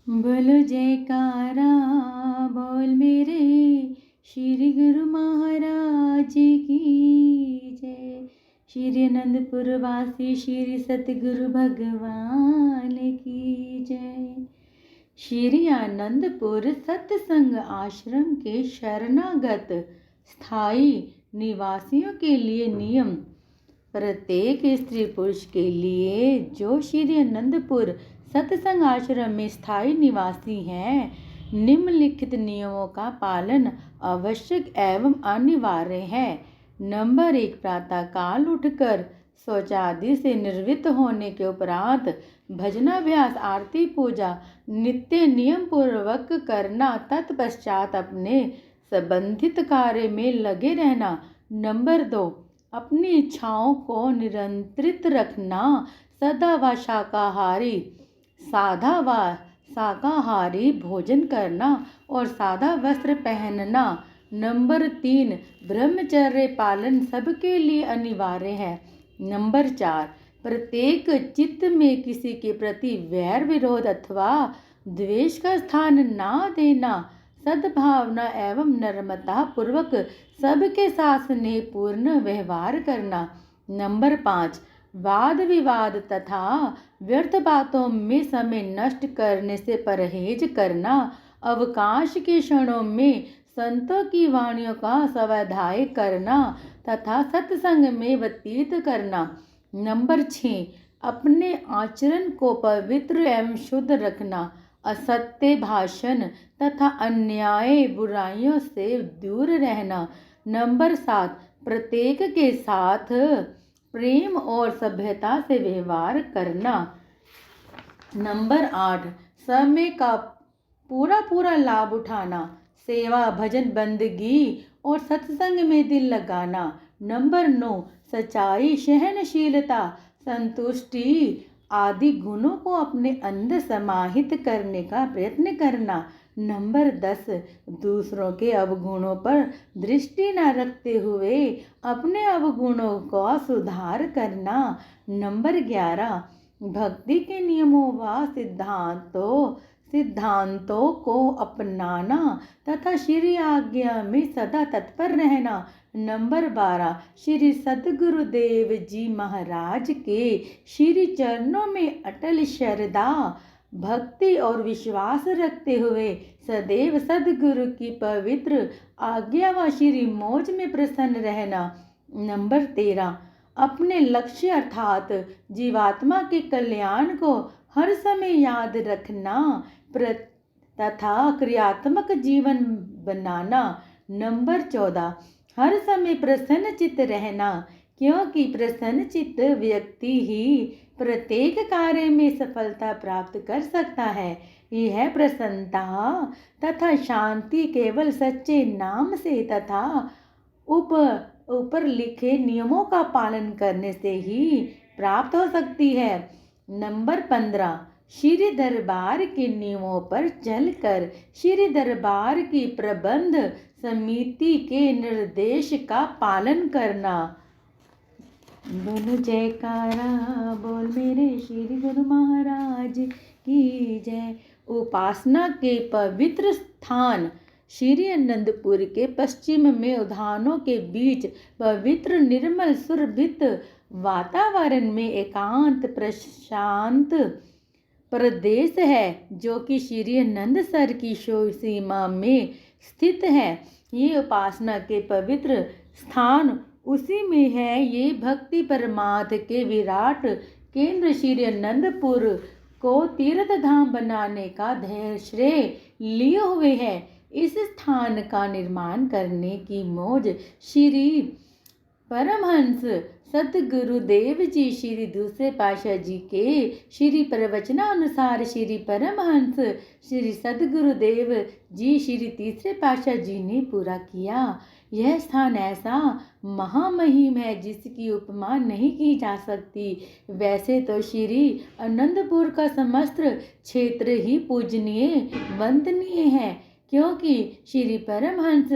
बोलो जयकारा बोल मेरे श्री गुरु महाराज की जय। श्री अनंतपुर वासी श्री सतगुरु भगवान की जय। श्री आनंदपुर सत्संग आश्रम के शरणागत स्थायी निवासियों के लिए नियम। प्रत्येक स्त्री पुरुष के लिए जो श्री आनंदपुर सत्संग आश्रम में स्थायी निवासी हैं, निम्नलिखित नियमों का पालन आवश्यक एवं अनिवार्य है। नंबर 1, प्रातः काल उठकर शौचादि से निवृत्त होने के उपरांत भजनाभ्यास आरती पूजा नित्य नियम पूर्वक करना, तत्पश्चात अपने संबंधित कार्य में लगे रहना। नंबर 2, अपनी इच्छाओं को नियंत्रित रखना, सदा व शाकाहारी भोजन करना और सादा वस्त्र पहनना। नंबर 3, ब्रह्मचर्य पालन सबके लिए अनिवार्य है। नंबर 4, प्रत्येक चित्त में किसी के प्रति वैर विरोध अथवा द्वेष का स्थान ना देना, सद्भावना एवं नम्रता पूर्वक सबके साथ स्नेहपूर्ण व्यवहार करना। नंबर 5, वाद विवाद तथा व्यर्थ बातों में समय नष्ट करने से परहेज करना, अवकाश के क्षणों में संतों की वाणियों का स्वाध्याय करना तथा सत्संग में व्यतीत करना। नंबर 6, अपने आचरण को पवित्र एवं शुद्ध रखना, असत्य भाषण तथा अन्याय बुराइयों से दूर रहना। नंबर 7, प्रत्येक के साथ प्रेम और सभ्यता से व्यवहार करना। नंबर 8, समय का पूरा लाभ उठाना, सेवा भजन बंदगी और सत्संग में दिल लगाना। नंबर 9, सच्चाई सहनशीलता संतुष्टि आदि गुणों को अपने अंदर समाहित करने का प्रयत्न करना। नंबर 10, दूसरों के अवगुणों पर दृष्टि न रखते हुए अपने अवगुणों का सुधार करना। नंबर 11, भक्ति के नियमों व सिद्धांतों को अपनाना तथा श्री आज्ञा में सदा तत्पर रहना। नंबर 12, श्री सद्गुरुदेव जी महाराज के श्री चरणों में अटल श्रद्धा भक्ति और विश्वास रखते हुए सदैव सद्गुरु की पवित्र आज्ञा व श्री मौज में प्रसन्न रहना। नंबर 13, अपने लक्ष्य अर्थात जीवात्मा के कल्याण को हर समय याद रखना तथा क्रियात्मक जीवन बनाना। नंबर 14, हर समय प्रसन्न चित्त रहना, क्योंकि प्रसन्न चित्त व्यक्ति ही प्रत्येक कार्य में सफलता प्राप्त कर सकता है। यह प्रसन्नता तथा शांति केवल सच्चे नाम से तथा ऊपर लिखे नियमों का पालन करने से ही प्राप्त हो सकती है। नंबर 15, श्री दरबार के नियमों पर चलकर श्री दरबार की प्रबंध समिति के निर्देश का पालन करना। बोलो जयकारा बोल मेरे श्री गुरु महाराज की जय। उपासना के पवित्र स्थान श्री आनंदपुर के पश्चिम में उद्यानों के बीच पवित्र निर्मल सुरभित वातावरण में एकांत प्रशांत प्रदेश है, जो कि श्री आनंदसर की सीमा में स्थित है। ये उपासना के पवित्र स्थान उसी में है। ये भक्ति परमार्थ के विराट केंद्र श्री आनंदपुर को तीर्थ धाम बनाने का श्रेय लिए हुए है। इस स्थान का निर्माण करने की मौज श्री परमहंस सतगुरुदेव जी श्री दूसरे पातशाह जी के श्री प्रवचनानुसार श्री परमहंस श्री सतगुरुदेव जी श्री तीसरे पातशाह जी ने पूरा किया। यह स्थान ऐसा महामहिम है जिसकी उपमा नहीं की जा सकती। वैसे तो श्री आनंदपुर का समस्त क्षेत्र ही पूजनीय वंदनीय है, क्योंकि श्री परमहंस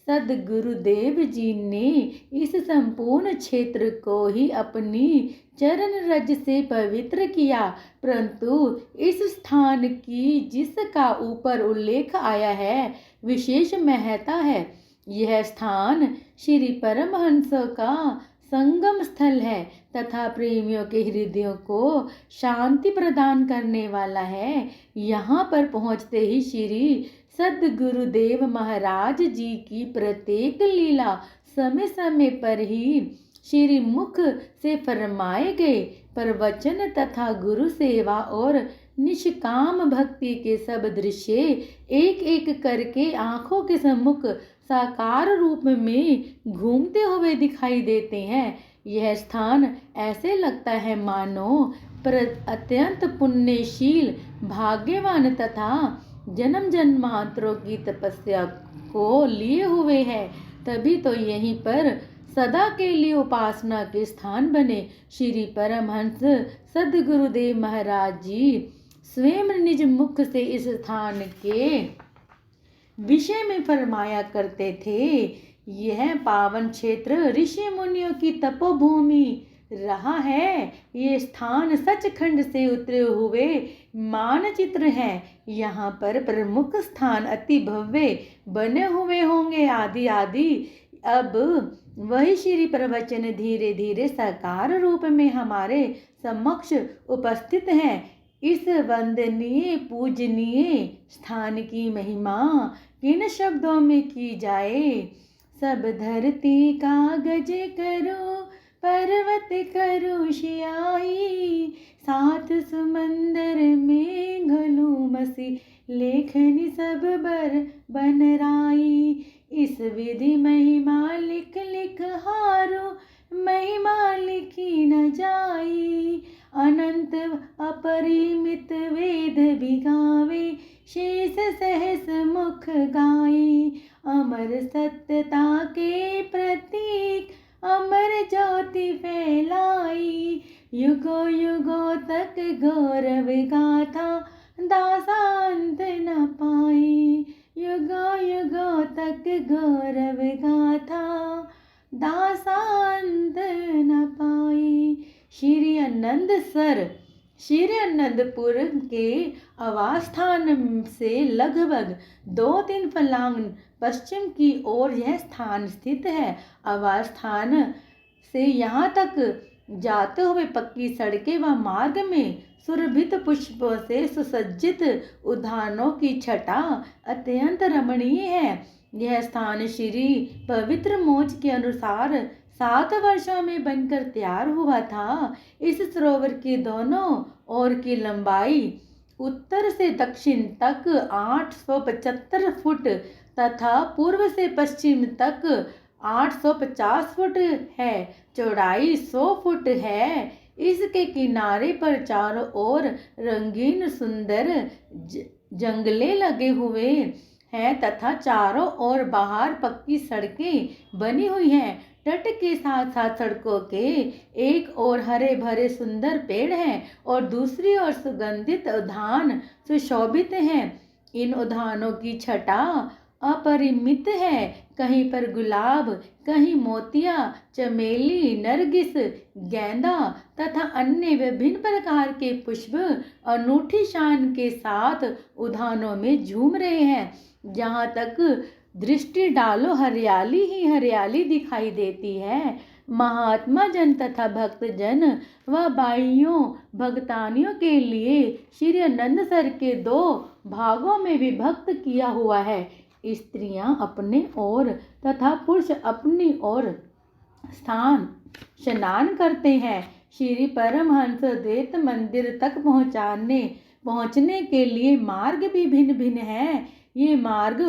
सदगुरुदेव जी ने इस संपूर्ण क्षेत्र को ही अपनी चरण रज से पवित्र किया, परंतु इस स्थान की जिसका ऊपर उल्लेख आया है विशेष महत्ता है। यह स्थान श्री परमहंसों का संगम स्थल है तथा प्रेमियों के हृदयों को शांति प्रदान करने वाला है। यहाँ पर पहुँचते ही श्री सदगुरुदेव महाराज जी की प्रत्येक लीला समय समय पर ही श्री मुख से फरमाए गए प्रवचन तथा गुरु सेवा और निष्काम भक्ति के सब दृश्य एक एक करके आंखों के सम्मुख साकार रूप में घूमते हुए दिखाई देते हैं। यह स्थान ऐसे लगता है मानो अत्यंत पुण्यशील भाग्यवान तथा जन्म जन्मांतरों की तपस्या को लिए हुए है, तभी तो यहीं पर सदा के लिए उपासना के स्थान बने। श्री परमहंस सदगुरुदेव महाराज जी स्वयं निज मुख से इस स्थान के विषय में फरमाया करते थे। यह पावन क्षेत्र ऋषि मुनियों की तपोभूमि रहा है। ये स्थान सचखंड से उतरे हुए मानचित्र है। यहाँ पर प्रमुख स्थान अति भव्य बने हुए होंगे आदि आदि। अब वही श्री प्रवचन धीरे धीरे साकार रूप में हमारे समक्ष उपस्थित हैं। इस वंदनीय पूजनीय स्थान की महिमा किन शब्दों में की जाए। सब धरती कागज करो पर्वत करो शियाई, सात समंदर में घलू मसी लेखनी सब बर बन राई। इस विधि महिमा लिख लिख हारो महिमा लिखी न जाई। अनंत अपरिमित वेद भी गावे शेष सहस मुख गाई। अमर सत्यता के प्रतीक अमर ज्योति फैलाई। युगों युगों तक गौरव गाथा दासांत न पाई। युगों युगों तक गौरव गाथा दासांत न पाई। श्री आनंदसर श्री आनंदपुर के आवास स्थान से लगभग 2-3 फर्लांग पश्चिम की ओर यह स्थान स्थित है। आवास स्थान से यहाँ तक जाते हुए पक्की सड़कें व मार्ग में सुरभित पुष्पों से सुसज्जित उद्यानों की छटा अत्यंत रमणीय है। यह स्थान श्री पवित्र मोच के अनुसार 7 वर्षों में बनकर तैयार हुआ था। इस सरोवर की दोनों ओर की लंबाई उत्तर से दक्षिण तक 875 फुट तथा पूर्व से पश्चिम तक 850 फुट है। चौड़ाई 100 फुट है। इसके किनारे पर चारों ओर रंगीन सुंदर जंगले लगे हुए हैं तथा चारों ओर बाहर पक्की सड़कें बनी हुई हैं। तट के साथ साथ सड़कों के एक ओर हरे भरे सुंदर पेड़ हैं और दूसरी ओर सुगंधित उद्यान सुशोभित हैं। इन उद्यानों की छटा अपरिमित है। कहीं पर गुलाब, कहीं मोतिया, चमेली, नरगिस, गेंदा तथा अन्य विभिन्न प्रकार के पुष्प अनूठी शान के साथ उद्यानों में झूम रहे हैं। जहाँ तक दृष्टि डालो हरियाली ही हरियाली दिखाई देती है। महात्मा जन तथा भक्त जन व भाइयों भक्तानियों के लिए श्री आनंदसर के 2 भागों में विभक्त किया हुआ है। स्त्रियां अपने ओर तथा पुरुष अपनी ओर स्नान करते हैं। श्री परमहंस द्वैत मंदिर तक पहुँचने के लिए मार्ग भी भिन्न भिन्न हैं। ये मार्ग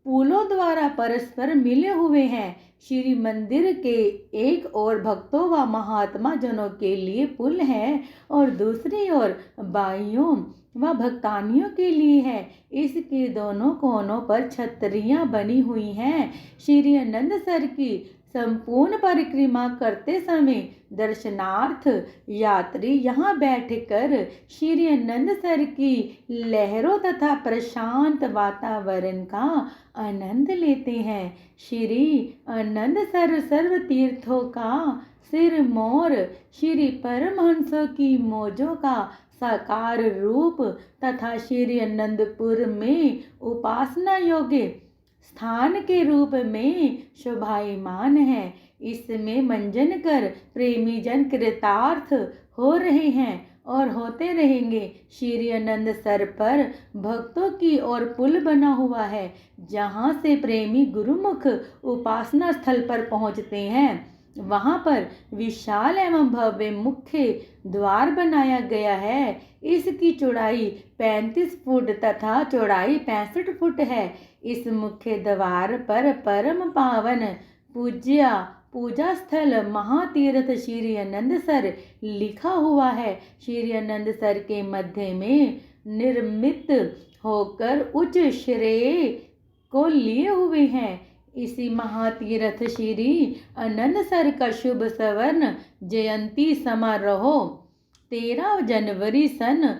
पुलों द्वारा परस्पर मिले हुए हैं। श्री मंदिर के एक ओर भक्तों व महात्मा जनों के लिए पुल है और दूसरी ओर भाइयों व भक्तानियों के लिए है। इसके दोनों कोनों पर छतरियां बनी हुई हैं। श्री आनंदसर की संपूर्ण परिक्रमा करते समय दर्शनार्थ यात्री यहाँ बैठकर श्री आनंदसर की लहरों तथा प्रशांत वातावरण का आनंद लेते हैं। श्री आनंदसर सर्व तीर्थों का सिरमौर, श्री परमहंसों की मौजों का साकार रूप तथा श्री आनंदपुर में उपासना योग्य स्थान के रूप में शोभायमान है। इसमें मंजन कर प्रेमी जन कृतार्थ हो रहे हैं और होते रहेंगे। श्री आनंदसर पर भक्तों की ओर पुल बना हुआ है, जहाँ से प्रेमी गुरुमुख उपासना स्थल पर पहुँचते हैं। वहाँ पर विशाल एवं भव्य मुख्य द्वार बनाया गया है। इसकी चौड़ाई 35 फुट तथा चौड़ाई 65 फुट है। इस मुख्य द्वार पर परम पावन पूजा स्थल महातीर्थ श्री आनंदसर लिखा हुआ है। श्री आनंदसर के मध्य में निर्मित होकर उच्च श्रेय को लिए हुए हैं। इसी महातीर्थ श्री आनंदसर का शुभ स्वर्ण जयंती समारोह 13 जनवरी सन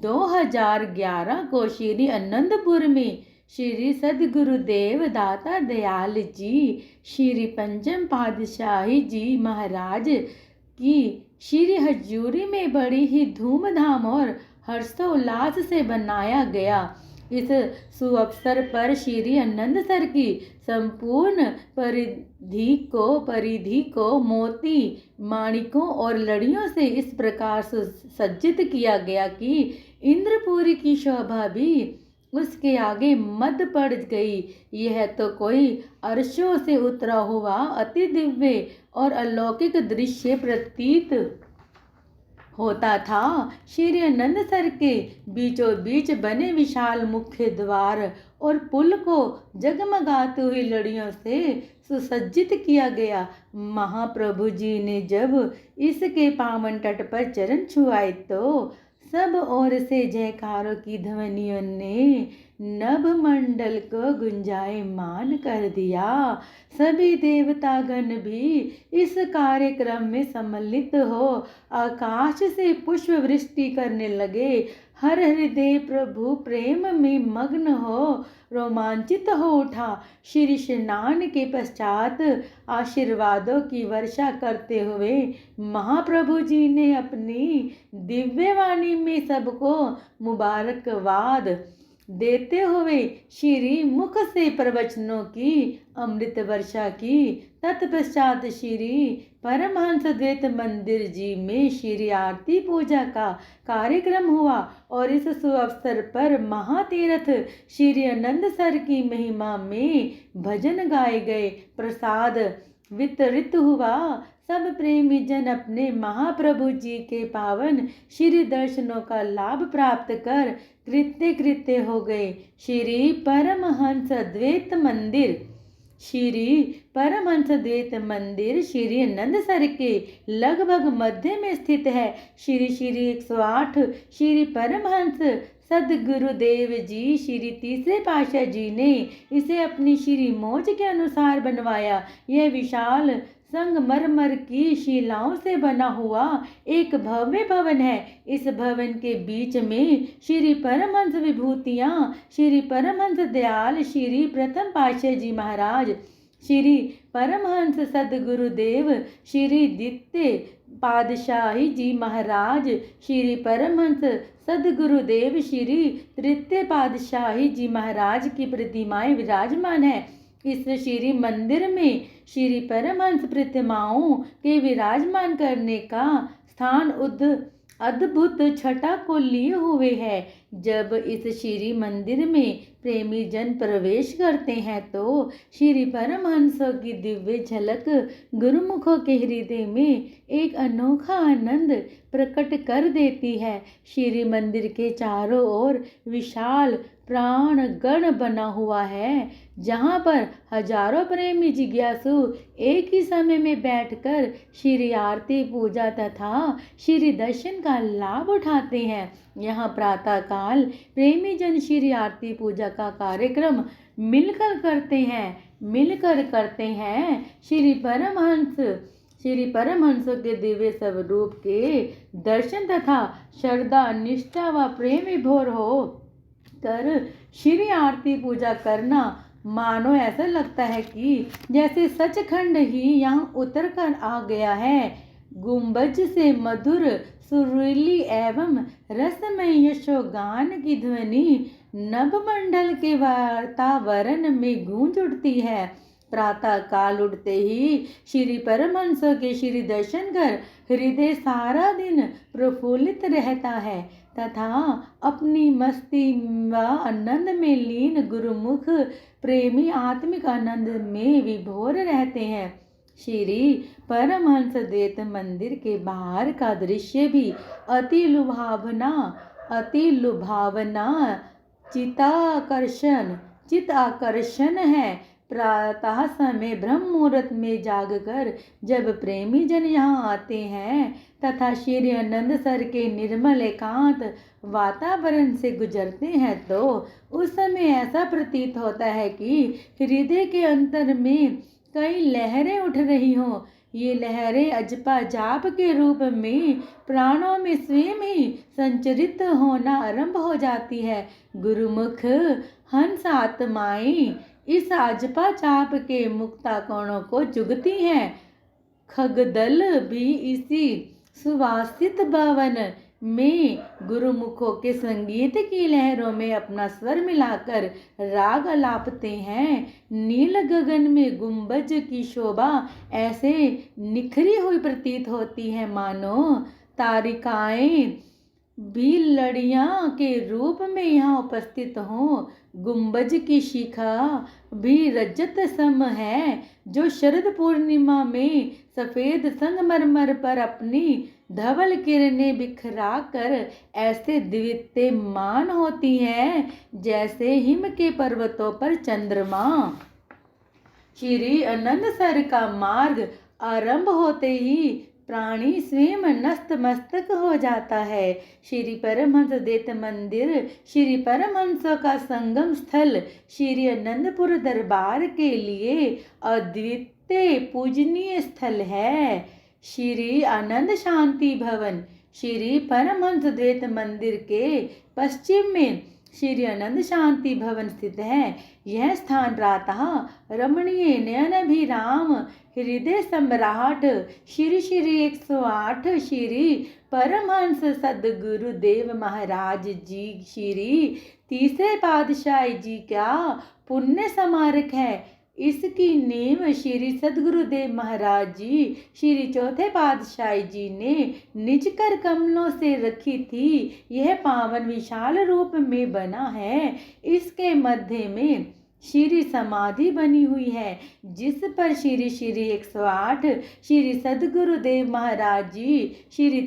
2011 को श्री आनंदपुर में श्री सदगुरुदेव दाता दयाल जी, श्री पंचम पातशाही जी महाराज की श्री हजूरी में बड़ी ही धूमधाम और हर्षोल्लास से बनाया गया। इस सुअवसर पर श्री आनंदसर की संपूर्ण परिधि को मोती, माणिकों और लड़ियों से इस प्रकार सज्जित किया गया कि इंद्रपुरी की शोभा भी उसके आगे मद पड़ गई। यह तो कोई अर्शों से उतरा हुआ अति दिव्य और अलौकिक दृश्य प्रतीत होता था। श्री आनंदसर के बीचों बीच बने विशाल मुख्य द्वार और पुल को जगमगाती हुई लड़ियों से सुसज्जित किया गया। महाप्रभु जी ने जब इसके पावन तट पर चरण छुआए तो सब ओर से जयकारों की ध्वनियों ने नभ मंडल को गुंजायमान कर दिया। सभी देवतागण भी इस कार्यक्रम में सम्मिलित हो आकाश से पुष्प वृष्टि करने लगे। हर हृदय प्रभु प्रेम में मग्न हो रोमांचित हो उठा। श्री स्नान के पश्चात आशीर्वादों की वर्षा करते हुए महाप्रभु जी ने अपनी दिव्य वाणी में सबको मुबारकबाद देते हुए श्री मुख से प्रवचनों की अमृत वर्षा की। तत्पश्चात श्री परमहंस द्वैत मंदिर जी में श्री आरती पूजा का कार्यक्रम हुआ और इस सुअवसर पर महातीर्थ श्री आनंदसर की महिमा में भजन गाए गए, प्रसाद वितरित हुआ। सब प्रेमी जन अपने महाप्रभु जी के पावन श्री दर्शनों का लाभ प्राप्त कर कृत्य हो गए। श्री परमहंस द्वैत मंदिर श्री आनंदसर के लगभग मध्य में स्थित है। श्री 108 श्री परमहंस सदगुरुदेव जी श्री तीसरे पातशाह जी ने इसे अपनी श्री मौज के अनुसार बनवाया। यह विशाल संगमरमर की शिलाओं से बना हुआ एक भव्य भवन है। इस भवन के बीच में श्री परमहंस विभूतियाँ, श्री परमहंस दयाल श्री प्रथम पातशाह जी महाराज, श्री परमहंस सदगुरुदेव श्री द्वितीय पातशाही जी महाराज, श्री परमहंस सदगुरुदेव श्री तृतीय पातशाही जी महाराज की प्रतिमाएं विराजमान है। इस श्री मंदिर में श्री परमहंस प्रतिमाओं के विराजमान करने का स्थान अद्भुत छटा को लिए हुए है। जब इस श्री मंदिर में प्रेमी जन प्रवेश करते हैं तो श्री परमहंसों की दिव्य झलक गुरुमुखों के हृदय में एक अनोखा आनंद प्रकट कर देती है। श्री मंदिर के चारों ओर विशाल प्राण गण बना हुआ है, जहाँ पर हजारों प्रेमी जिज्ञासु एक ही समय में बैठकर श्री आरती पूजा तथा श्री दर्शन का लाभ उठाते हैं। यहाँ प्रातः काल प्रेमी जन श्री आरती पूजा का कार्यक्रम मिलकर करते हैं। श्री परमहंसों के दिव्य स्वरूप के दर्शन तथा श्रद्धा निष्ठा व प्रेम विभोर हो कर श्री आरती पूजा करना मानो ऐसा लगता है कि जैसे सचखंड ही यहाँ उतर कर आ गया है। गुंबज से मधुर सुरीली एवं रसमय यशोगान की ध्वनि नभमंडल के वातावरण में गूंज उठती है। प्रातः काल उठते ही श्री परमहंसों के श्री दर्शन कर हृदय सारा दिन प्रफुल्लित रहता है तथा अपनी मस्ती व आनंद में लीन गुरुमुख प्रेमी आत्मिक आनंद में विभोर रहते हैं। श्री परमहंस द्वैत मंदिर के बाहर का दृश्य भी अति लुभावना चित्त आकर्षण है। प्रातः समय ब्रह्म मुहूर्त में जागकर जब प्रेमी जन यहाँ आते हैं तथा श्री आनंद सर के निर्मल एकांत वातावरण से गुजरते हैं तो उस समय ऐसा प्रतीत होता है कि हृदय के अंतर में कई लहरें उठ रही हों। ये लहरें अजपा जाप के रूप में प्राणों में स्वयं ही संचरित होना आरंभ हो जाती है। गुरुमुख हंस आत्माएं इस अजपा जाप के मुक्ताकोणों को जुगती हैं। खगदल भी इसी सुवासित भवन में गुरुमुखों के संगीत की लहरों में अपना स्वर मिलाकर राग अलापते हैं। नील गगन में गुंबज की शोभा ऐसे निखरी हुई प्रतीत होती है मानो तारिकाएं भी लड़ियां के रूप में यहाँ उपस्थित हों। गुंबज की शिखा भी रजत सम है जो शरद पूर्णिमा में सफेद संगमरमर पर अपनी धवल किरणें बिखरा कर ऐसे द्वितीयमान होती हैं जैसे हिम के पर्वतों पर चंद्रमा। श्री आनंद सर का मार्ग आरंभ होते ही प्राणी स्वयं नस्त मस्तक हो जाता है। श्री परमहंस द्वैत मंदिर श्री परमहंसों का संगम स्थल श्री आनंदपुर दरबार के लिए अद्वितीय पूजनीय स्थल है। श्री आनंद शांति भवन श्री परमहंस द्वैत मंदिर के पश्चिम में श्री आनंद शांति भवन स्थित है। यह स्थान प्रातः रमणीय नयनाभिराम हृदय सम्राट श्री 108 श्री परमहंस सद्गुरुदेव महाराज जी श्री तीसरे पातशाही जी का पुण्य स्मारक है। इसकी नींव श्री सद्गुरुदेव महाराज जी श्री चौथे पातशाही जी ने निज कर कमलों से रखी थी। यह पावन विशाल रूप में बना है। इसके मध्य में श्री समाधि बनी हुई है जिस पर श्री 108 श्री सद्गुरुदेव महाराज जी श्री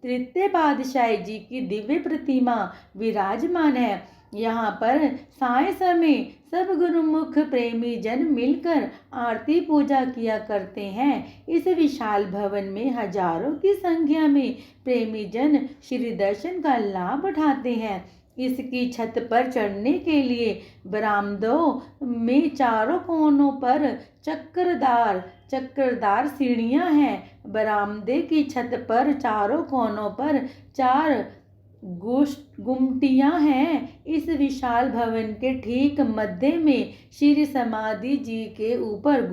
तृतीय पातशाही जी की दिव्य प्रतिमा विराजमान है। यहाँ पर साय समय सब गुरुमुख प्रेमी जन मिलकर आरती पूजा किया करते हैं। इस विशाल भवन में हजारों की संख्या में प्रेमी जन श्री दर्शन का लाभ उठाते हैं। इसकी छत पर चढ़ने के लिए बरामदों में चारों कोनों पर चक्करदार सीढ़ियां हैं। बरामदे की छत पर चारों कोनों पर 4 गुमटियां हैं। इस विशाल भवन के ठीक मध्य में श्री समाधि जी के ऊपर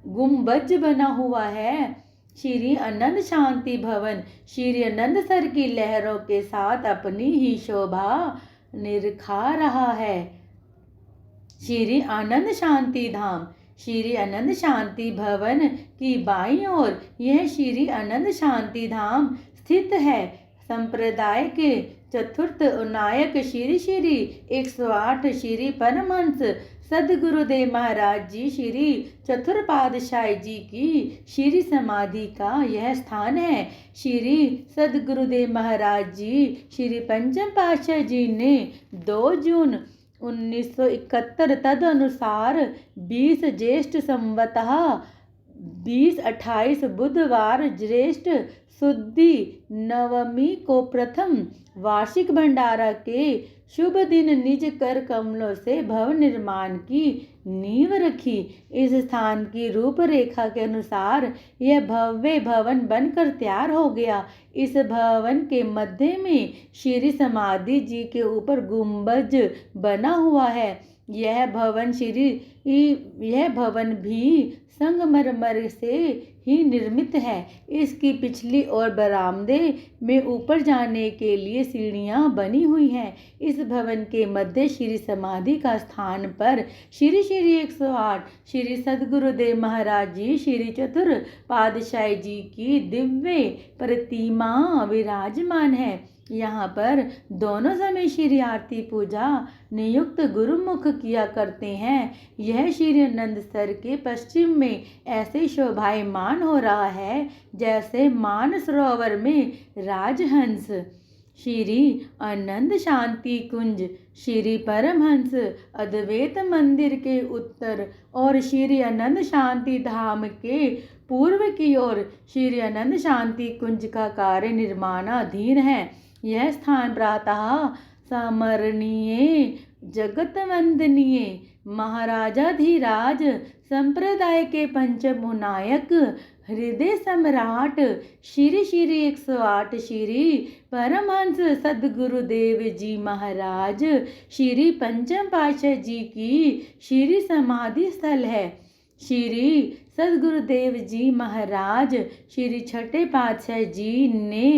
गुंबज बना हुआ है। श्री आनंद शांति भवन श्री आनंद सर की लहरों के साथ अपनी ही शोभा निरखा रहा है। श्री आनंद शांति धाम श्री आनंद शांति भवन की बाईं ओर यह श्री आनंद शांति धाम स्थित है। संप्रदाय के चतुर्थ नायक श्री 108 श्री परमहंस सद्गुरुदेव महाराज जी श्री चतुर्थ पातशाही जी की श्री समाधि का यह स्थान है। श्री सद्गुरुदेव महाराज जी श्री पंचम पातशाह जी ने 2 जून 1971 तदनुसार 20 ज्येष्ठ संवतः 20-28 बुधवार ज्येष्ठ शुद्धि नवमी को प्रथम वार्षिक भंडारा के शुभ दिन निज कर कमलों से भवन निर्माण की नींव रखी। इस स्थान की रूपरेखा के अनुसार यह भव्य भवन बनकर तैयार हो गया। इस भवन के मध्य में श्री समाधि जी के ऊपर गुंबज बना हुआ है। यह भवन भी संगमरमर से ही निर्मित है। इसकी पिछली ओर बरामदे में ऊपर जाने के लिए सीढ़ियां बनी हुई हैं। इस भवन के मध्य श्री समाधि का स्थान पर श्री 108 श्री सद्गुरुदेव महाराज जी श्री चतुर पातशाही जी की दिव्य प्रतिमा विराजमान है। यहाँ पर दोनों समय श्री आरती पूजा नियुक्त गुरुमुख किया करते हैं। यह श्री आनंदसर के पश्चिम में ऐसे शोभायमान हो रहा है जैसे मानसरोवर में राजहंस। श्री आनंद शांति कुंज श्री परमहंस अद्वैत मंदिर के उत्तर और श्री आनंद शांति धाम के पूर्व की ओर श्री आनंद शांति कुंज का कार्य निर्माणाधीन है। यह स्थान प्रातः स्मरणीय जगत वंदनीय महाराजाधिराज संप्रदाय के पंचम नायक हृदय सम्राट श्री 108 श्री परमहंस सद्गुरुदेव जी महाराज श्री पंचम पातशाह जी की श्री समाधि स्थल है। श्री सद्गुरुदेव जी महाराज श्री छठे पातशाह जी ने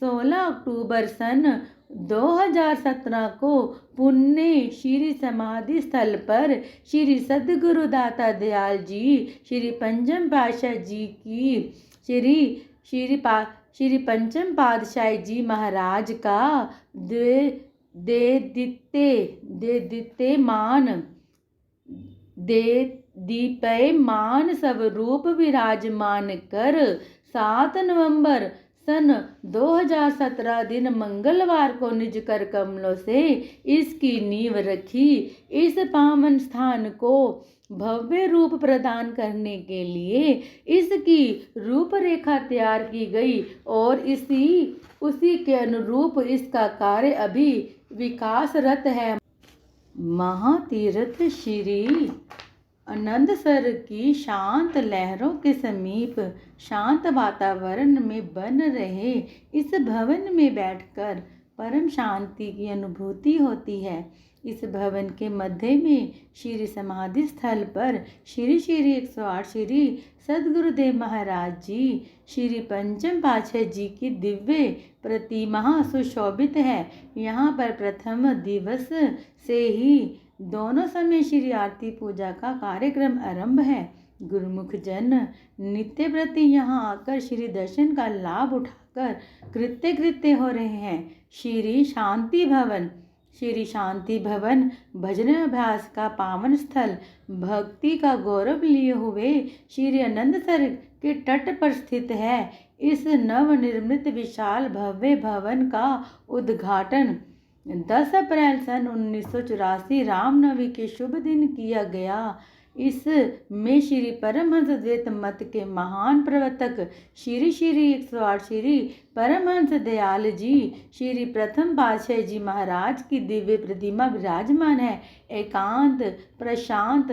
16 अक्टूबर सन 2017 को पुण्य श्री समाधि स्थल पर श्री सद्गुरु दाता दयाल जी श्री पंचम पातशाह जी की श्री पंचम पातशाही जी महाराज का दीप्यमान स्वरूप विराजमान कर 7 नवंबर सन 2017 दिन मंगलवार को निज कर कमलों से इसकी नींव रखी। इस पावन स्थान को भव्य रूप प्रदान करने के लिए इसकी रूपरेखा तैयार की गई और उसी के अनुरूप इसका कार्य अभी विकासरत है। महातीर्थ श्री आनंदसर की शांत लहरों के समीप शांत वातावरण में बन रहे इस भवन में बैठकर परम शांति की अनुभूति होती है। इस भवन के मध्य में श्री समाधि स्थल पर श्री 108 श्री सद्गुरुदेव महाराज जी श्री पंचम पातशाह जी की दिव्य प्रतिमा सुशोभित है। यहाँ पर प्रथम दिवस से ही दोनों समय श्री आरती पूजा का कार्यक्रम आरंभ है। गुरुमुख जन नित्य प्रति यहाँ आकर श्री दर्शन का लाभ उठाकर कृत्य हो रहे हैं। श्री शांति भवन भजन अभ्यास का पावन स्थल भक्ति का गौरव लिए हुए श्री आनंदसर के तट पर स्थित है। इस नवनिर्मित विशाल भव्य भवन का उद्घाटन 10 अप्रैल सन 1984 रामनवमी के शुभ दिन किया गया। इस में श्री परमहंस द्वैत मत के महान प्रवर्तक श्री 108 श्री परमहंस दयाल जी श्री प्रथम पातशाह जी महाराज की दिव्य प्रतिमा विराजमान है। एकांत प्रशांत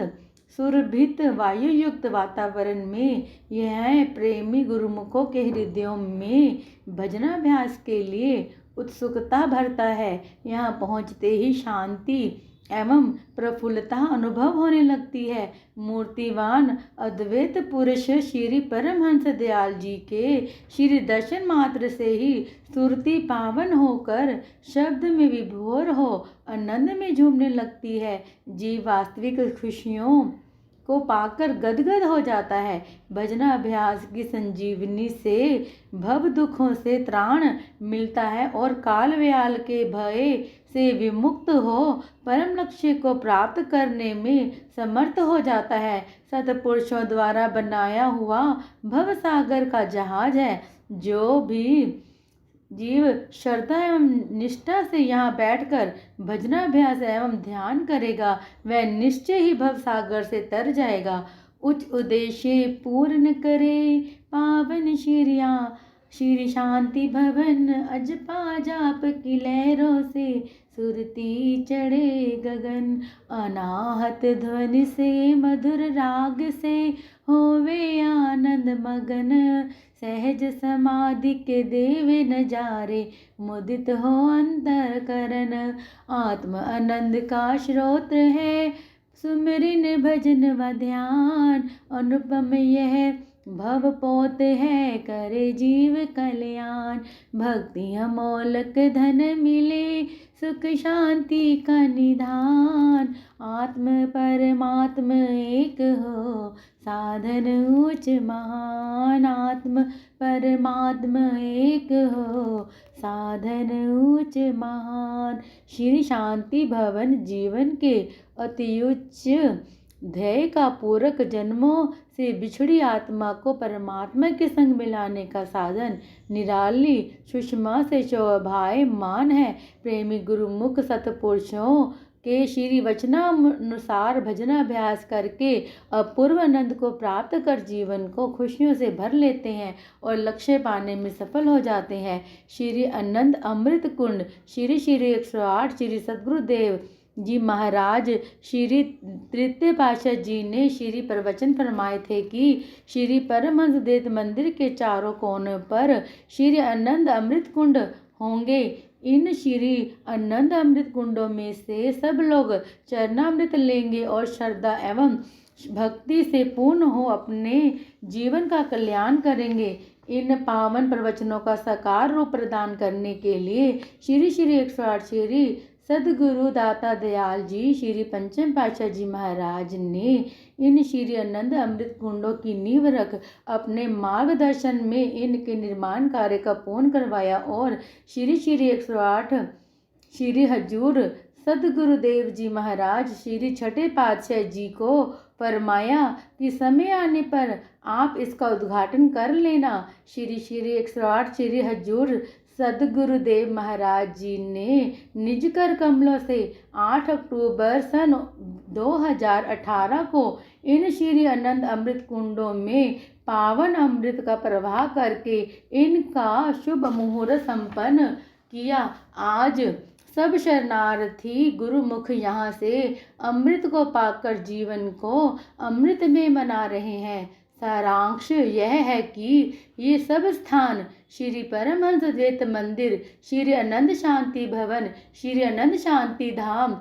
सुरभित वायुयुक्त वातावरण में यह प्रेमी गुरुमुखों के हृदयों में भजनाभ्यास के लिए उत्सुकता भरता है। यहाँ पहुँचते ही शांति एवं प्रफुल्लता अनुभव होने लगती है। मूर्तिवान अद्वैत पुरुष श्री परमहंस दयाल जी के श्री दर्शन मात्र से ही सुरती पावन होकर शब्द में विभोर हो आनंद में झूमने लगती है। जीव वास्तविक खुशियों को पाकर गदगद हो जाता है। भजना अभ्यास की संजीवनी से भव दुखों से त्राण मिलता है और काल व्याल के भय से विमुक्त हो परम लक्ष्य को प्राप्त करने में समर्थ हो जाता है। सतपुरुषों द्वारा बनाया हुआ भव सागर का जहाज है। जो भी जीव श्रद्धा एवं निष्ठा से यहाँ बैठकर भजनाभ्यास एवं ध्यान करेगा वह निश्चय ही भव सागर से तर जाएगा। उच्च उद्देश्य पूर्ण करे। पावन श्री शांति भवन अजपा जाप की लहरों से सुरती चढ़े गगन। अनाहत ध्वनि से मधुर राग से होवे आनंद मगन। सहज समाधि के देवे नजारे मुदित हो अंतर करन। आत्म आनंद का स्रोत है सुमिरन भजन व ध्यान। अनुपम यह भव पोत है करे जीव कल्याण। भक्ति अमोलक धन मिले सुख शांति का निधान। आत्म परमात्म एक हो साधन ऊंच महान। आत्म परमात्म एक हो साधन ऊंच महान। श्री शांति भवन जीवन के अति उच्च ध्येय का पूरक, जन्मों से बिछड़ी आत्मा को परमात्मा के संग मिलाने का साधन, निराली सुषमा से शोभायमान है। प्रेमी गुरुमुख सतपुरुषों के श्री वचनानुसार भजनाभ्यास करके अपूर्व आनंद को प्राप्त कर जीवन को खुशियों से भर लेते हैं और लक्ष्य पाने में सफल हो जाते हैं। श्री आनंद अमृत कुंड श्री 108 श्री सद्गुरुदेव जी महाराज श्री तृतीय पातशाह जी ने श्री प्रवचन फरमाए थे कि श्री परमहंस देव मंदिर के चारों कोनों पर श्री आनंद अमृत कुंड होंगे। इन श्री आनंद अमृत कुंडों में से सब लोग चरणामृत लेंगे और श्रद्धा एवं भक्ति से पूर्ण हो अपने जीवन का कल्याण करेंगे। इन पावन प्रवचनों का साकार रूप प्रदान करने के लिए श्री 108 श्री सदगुरु दाता दयाल जी श्री पंचम पातशाह जी महाराज ने इन श्री आनंद अमृत कुंडों की नींव रख अपने मार्गदर्शन में इनके निर्माण कार्य का पूर्ण करवाया और श्री 108 श्री हजूर सदगुरुदेव जी महाराज श्री छठे पातशाह जी को फरमाया कि समय आने पर आप इसका उद्घाटन कर लेना। श्री 108 श्री हजूर सदगुरुदेव महाराज जी ने निज कर कमलों से 8 अक्टूबर सन 2018 को इन श्री आनंद अमृत कुंडों में पावन अमृत का प्रवाह करके इनका शुभ मुहूर्त संपन्न किया। आज सब शरणार्थी गुरुमुख यहाँ से अमृत को पाकर जीवन को अमृत में मना रहे हैं। सारांश यह है कि ये सब स्थान श्री परमहंस द्वैत मंदिर, श्री आनंद शांति भवन, श्री आनंद शांति धाम,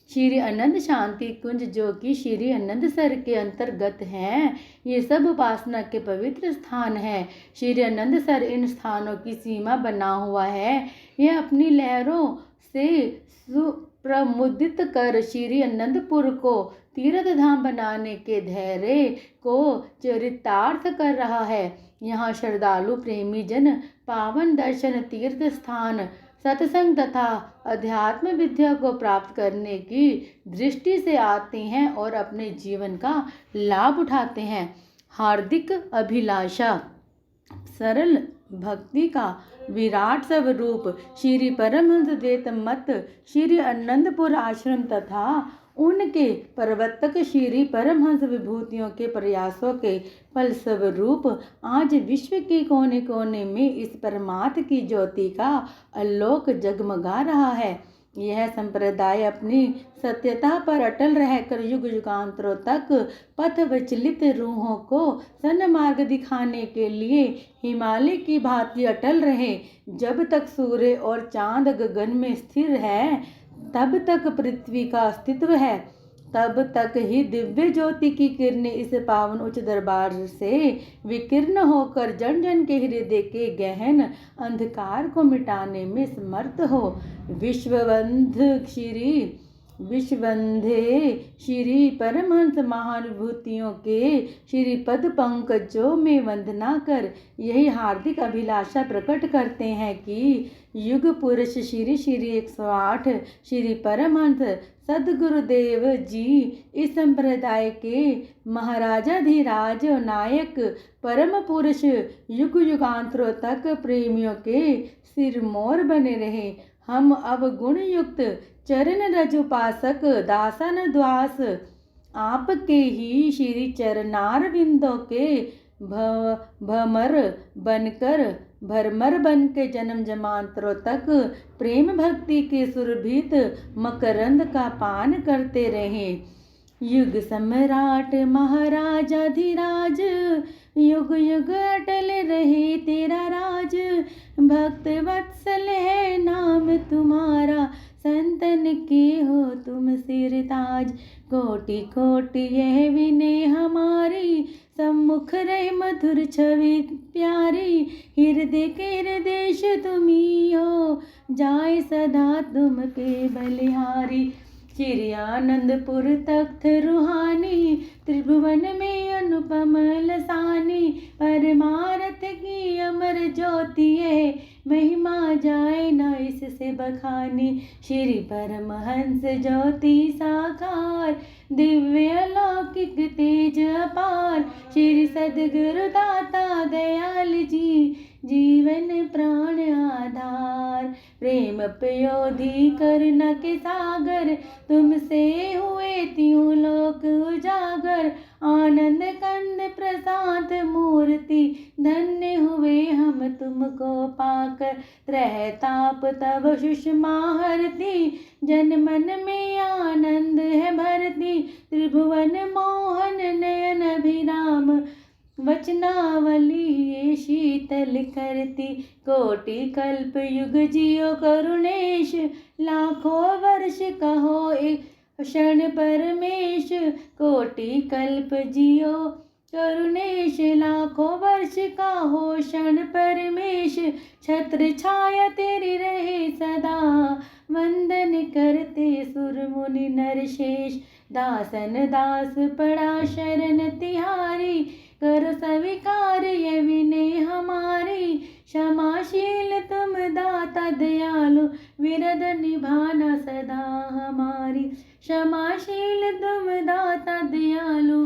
श्री आनंद शांति कुंज जो कि श्री आनंदसर के अंतर्गत हैं, ये सब उपासना के पवित्र स्थान हैं। श्री आनंदसर इन स्थानों की सीमा बना हुआ है। यह अपनी लहरों से सुप्रमुदित कर श्री आनंदपुर को तीर्थ धाम बनाने के धैर्य को चरितार्थ कर रहा है। यहाँ श्रद्धालु प्रेमी जन पावन दर्शन, तीर्थ स्थान, सत्संग तथा अध्यात्म विद्या को प्राप्त करने की दृष्टि से आते हैं और अपने जीवन का लाभ उठाते हैं। हार्दिक अभिलाषा सरल भक्ति का विराट स्वरूप श्री परमहंस द्वैत मत, श्री आनंदपुर आश्रम तथा उनके प्रवर्तक श्री परमहंस विभूतियों के प्रयासों के फलस्वरूप आज विश्व के कोने कोने में इस परमात्मा की ज्योति का आलोक जगमगा रहा है। यह संप्रदाय अपनी सत्यता पर अटल रहकर युग युगांतरों तक पथ विचलित रूहों को सन्मार्ग दिखाने के लिए हिमालय की भांति अटल रहे। जब तक सूर्य और चांद गगन में स्थिर है, तब तक पृथ्वी का अस्तित्व है। तब तक ही दिव्य ज्योति की किरणें इस पावन उच्च दरबार से विकीर्ण होकर जन जन के हृदय के गहन अंधकार को मिटाने में समर्थ हो। विश्ववंदे श्री परमहंस महानुभूतियों के श्री पद पंकजों में वंदना कर यही हार्दिक अभिलाषा प्रकट करते हैं कि युग पुरुष श्री 108 श्री परमहंस सदगुरुदेव जी इस संप्रदाय के महाराजाधिराज नायक परम पुरुष युग युगांतरों तक प्रेमियों के सिरमौर बने रहे। हम अब गुण युक्त चरण रज उपासक दासन द्वास आपके ही श्री चरनार बिंदों के भमर बनकर भरमर बन के जन्म जमांतरों तक प्रेम भक्ति के सुरभित मकरंद का पान करते रहे। युग सम्राट महाराजाधिराज युग युग अटल रहे तेरा राज। भक्त वत्सल है नाम तुम्हारा संतन के हो तुम सिरताज। कोटि कोटि यह विनय हमारी सम्मुख रहे मधुर छवि प्यारी। हृदय के हृदेश तुम्ही हो जाए सदा तुम पे बलिहारी। श्री आनंदपुर तख्त रूहानी त्रिभुवन में अनुपम लसानी। परमारथ की अमर ज्योति है महिमा जाए न इससे बखानी। श्री परमहंस ज्योति साकार दिव्य अलौकिक तेज अपार। श्री सद्गुरु दाता दयाल जी जीवन प्राण आधार। प्रेम पयोधि करुणा के सागर तुमसे हुए त्यों लोक उजागर। आनंद कंद प्रसाद मूर्ति धन्य हुए हम तुमको पाकर। त्रह ताप तब सुषमा हरती जन मन में आनंद है भरती। त्रिभुवन मोहन नयन अभिराम वचनावली ये शीतल करती। कोटि कल्प युग जियो करुणेश लाखों वर्ष कहो एक क्षण परमेश। कोटि कल्प जियो करुणेश लाखों वर्ष का हो क्षण परमेश। छत्र छाया तेरी रहे सदा वंदन करते सुर मुनि नरशेष। दासन दास पड़ा शरण तिहारी कर स्वीकार ये विनय हमारी। क्षमाशील तुम दाता दयालु विरद निभाना सदा हमारी। क्षमाशील तुम दाता दयालु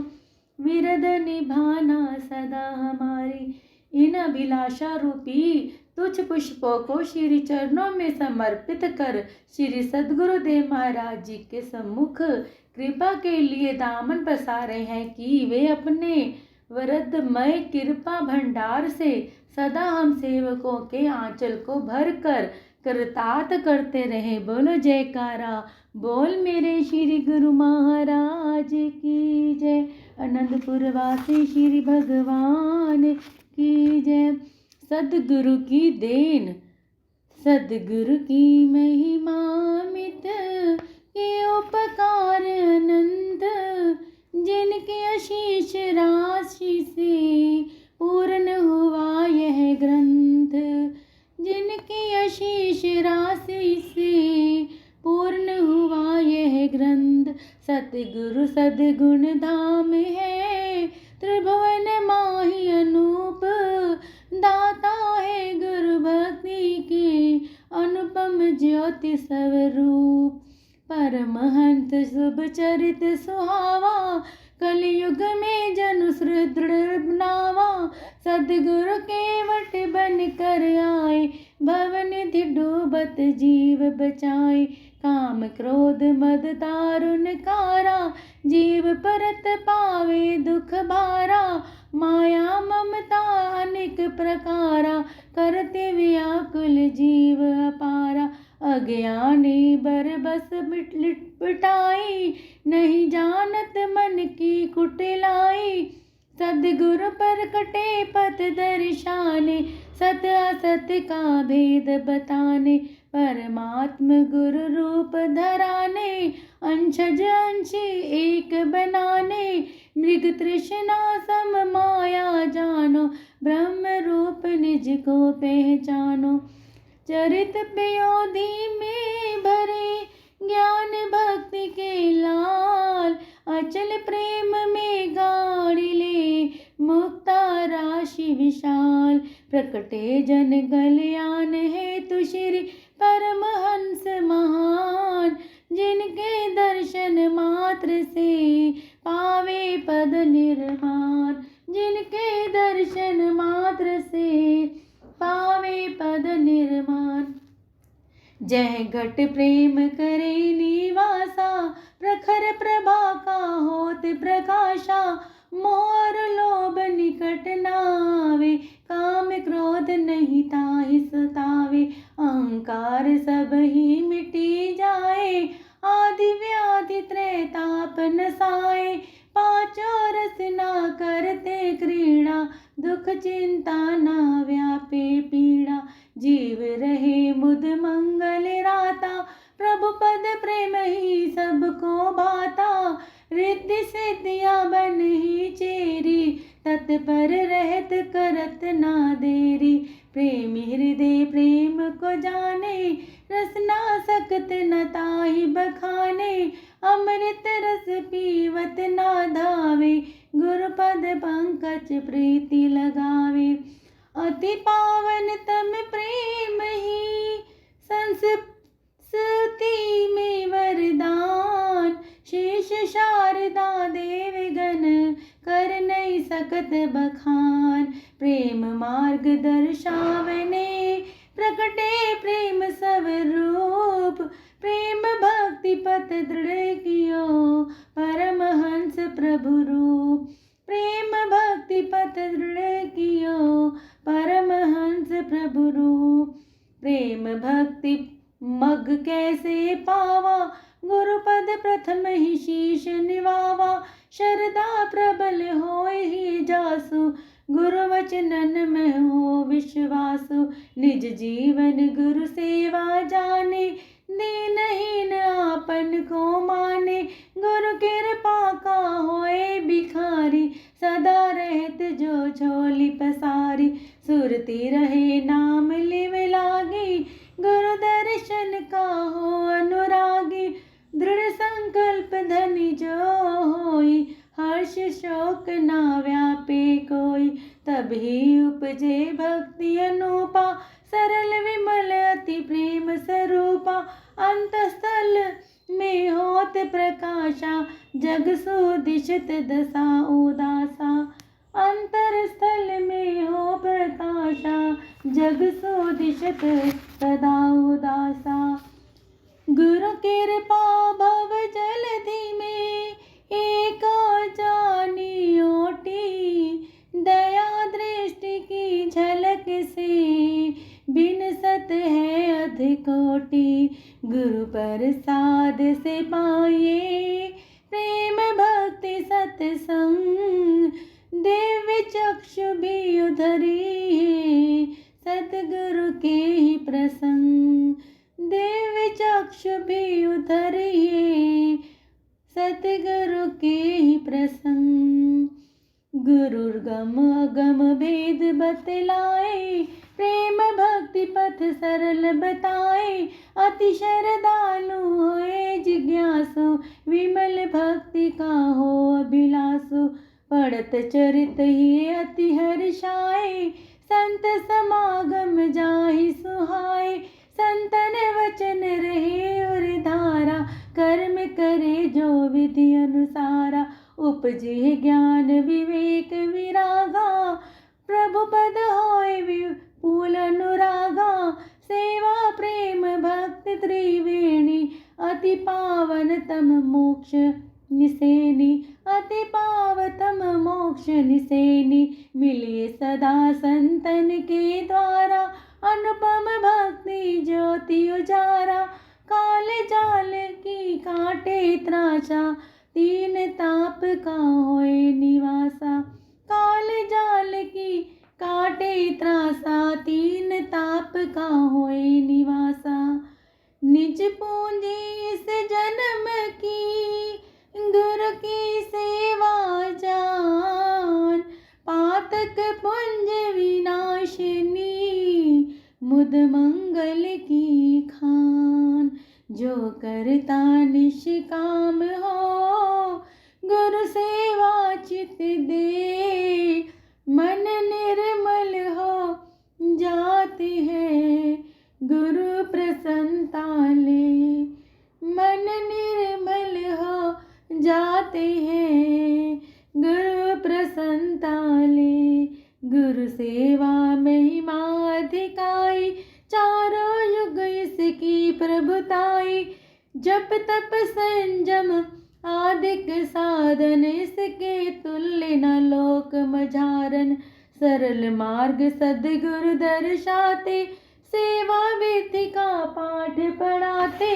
विरद निभाना सदा हमारी। इन अभिलाषा रूपी तुझ पुष्पों को श्री चरणों में समर्पित कर श्री सद्गुरुदेव महाराज जी के सम्मुख कृपा के लिए दामन पसारे हैं कि वे अपने वरदमय कृपा भंडार से सदा हम सेवकों के आंचल को भर कर कृतार्थ करते रहे। बोलो जयकारा बोल मेरे श्री गुरु महाराज की जय। आनंदपुर वासी श्री भगवान की जय। सद्गुरु की देन सद्गुरु की महिमा मित के उपकार अनंत। जिनके आशीष राशि से पूर्ण हुआ यह ग्रंथ। जिनकी आशीष राशि से पूर्ण हुआ यह ग्रंथ। सतगुरु सद्गुण धाम है त्रिभुवन माही अनूप। दाता है गुरु भक्ति के अनुपम ज्योति स्वरूप। परमहंस शुभ चरित सुहावा कलयुग में जनु सुदृढ़ बनावा। सद्गुरु के वट बन कर आए भवनिधि डूबत जीव बचाए। काम क्रोध मद दारुण कारा जीव परत पावे दुख भारा। माया ममता अनेक प्रकारा करते व्याकुल जीव अपारा। अज्ञानी बरबस लिटपिटाई नहीं जानत मन की कुटिलाई। सद्गुरु पर कटे पथ दर्शाने सत असत का भेद बताने। परमात्म गुरु रूप धराने अंशज अंश एक बनाने। मृग तृष्णा सम माया जानो ब्रह्म रूप निज को पहचानो। चरित पयोधि में भरे ज्ञान भक्ति के लाल। अचल प्रेम में गाड़ी ले मुक्ता राशि विशाल। प्रकटे जन कल्याण है तु श्री परमहंस महान। जिनके दर्शन मात्र से पावे पद निर्माण। जिनके दर्शन मात्र से पावे पद निर्माण। जय घट प्रेम करे निवासा प्रखर प्रभा का हो प्रकाशा, मोर लोभ निकट नावे, काम क्रोध नहीं ताहि सतावे, अहंकार सब ही मिटी जाए, आदि व्याधि त्रैताप नसाए, पांचों रस ना करते क्रीड़ा, दुख चिंता ना व्यापे पीड़ा, जीव रहे मुद मंगल राता, प्रभु पद प्रेम ही सबको भाता, रिद्धि सिद्धियां बन ही चेरी, तत्पर रहत करत ना देरी, प्रेमी हृदय प्रेम को जाने, रस ना सकत न ताहि बखाने, अमृत रस पीवत ना धावे, गुरुपद पंकज प्रीति लगावे, अति पावन तम प्रेम ही, संस्कृति में वरदान, शेष शारदा देवगण कर नहीं सकत बखान, प्रेम मार्ग दर्शावने, प्रकटे प्रेम स्वरूप, प्रेम भक्ति पथ दृढ़ कियो, परमहंस प्रभु रूप, प्रेम भक्ति पथ दृढ़ कियो, परमहंस प्रभु रूप, प्रेम भक्ति मग कैसे पावा, गुरुपद प्रथम ही शीश निवावा, शरदा प्रबल होय ही जासु, गुरु वचनन में हो विश्वासु, निज जीवन गुरु सेवा जाने, दीनहीन आपन को माने, गुरु कृपा का होए भिखारी, सदा रहत जो झोली पसारी, सुरती रहे नाम लिव लागी, गुरु दर्शन का हो अनुरागी, दृढ़ संकल्प धनी जो होई, हर्ष शोक ना व्यापे कोई, तभी उपजे भक्ति अनूपा, सरल विमल अति प्रेम स्वरूपा, अंतस्थल में होत प्रकाशा, जग सुदिशत दशा उदासा, अंतरस्थल में हो प्रकाशा, जग सुदिशत सदा उदासा, गुरु कृपा भव जलधि में एक जानी ओटी, दया दृष्टि की झलक से बिनसत है अधिकोटि, गुरु प्रसाद से पाए प्रेम भक्ति सत्संग, दिव्य चक्षु भी उधरी, सतगुरु के ही प्रसंग, दिव्य चक्षु भी उधरी, सतगुरु के ही प्रसंग, गुरुर्गम अगम भेद बतलाए, प्रेम भक्ति पथ सरल बताए, अति श्रद्धालु होए जिज्ञासु, विमल भक्ति का हो अभिलाषु, पढ़त चरित ही अति हर्षाए, संत समागम जाहि सुहाए, संतन वचन रहे और धारा, कर्म करे जो विधि अनुसारा, उपजे ज्ञान विवेक विरागा, प्रभु पद होय विपुल अनुरागा, सेवा प्रेम भक्ति त्रिवेणी, अति पावनतम मोक्ष निसेनी, अति पावतम मोक्ष निसेनी, मिलिए सदा संतन के द्वारा, अनुपम भक्ति ज्योति उजारा, काल जाल की काटे त्रासा, तीन ताप का होए निवासा, काल जाल की काटे त्रासा, तीन ताप का होए निवासा, निज पूंजी इस जन्म की, गुरु की सेवा जान, पातक पुंज विनाशिनी, मुद मंगल की खान, जो करता निष्काम हो, गुरु सेवा चित दे, मन निर्मल हो जाते हैं, गुरु प्रसन्नता ले, मन निर्मल हो जाते हैं, गुरु प्रसन्नता ले, गुरु सेवा महिमा अधिकाई, चारों युग इसकी प्रभुताई, जप तप संयम आदिक साधन इसके तुल्य न लोक मझारन। सरल मार्ग सद्गुरु दर्शाते, सेवा विधि का पाठ पढ़ाते।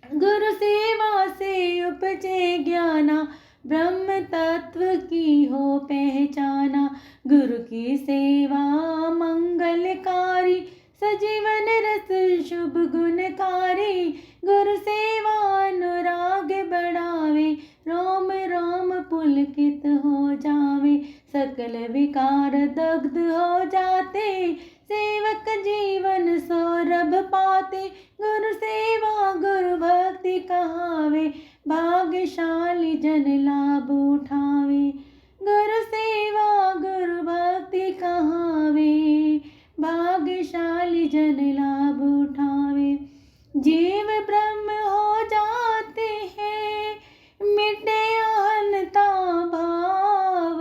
गुरु सेवा से उपजे ज्ञाना, ब्रह्म तत्व की हो पहचाना। गुरु की सेवा मंगलकारी, सजीवन रस शुभ गुणकारी। गुरु सेवा अनुराग बढ़ावे, रोम रोम पुलकित हो जावे। सकल विकार दग्ध हो जाते, सेवक जीवन सौरभ पाते। गुरु सेवा गुरु भक्ति कहावे, भाग्यशाली जन लाभ उठावे। गुरु सेवा गुरु भक्ति कहावे, भाग्यशाली जन लाभ उठावे। जीव ब्रह्म हो जाते हैं, मिटे अहंता भाव।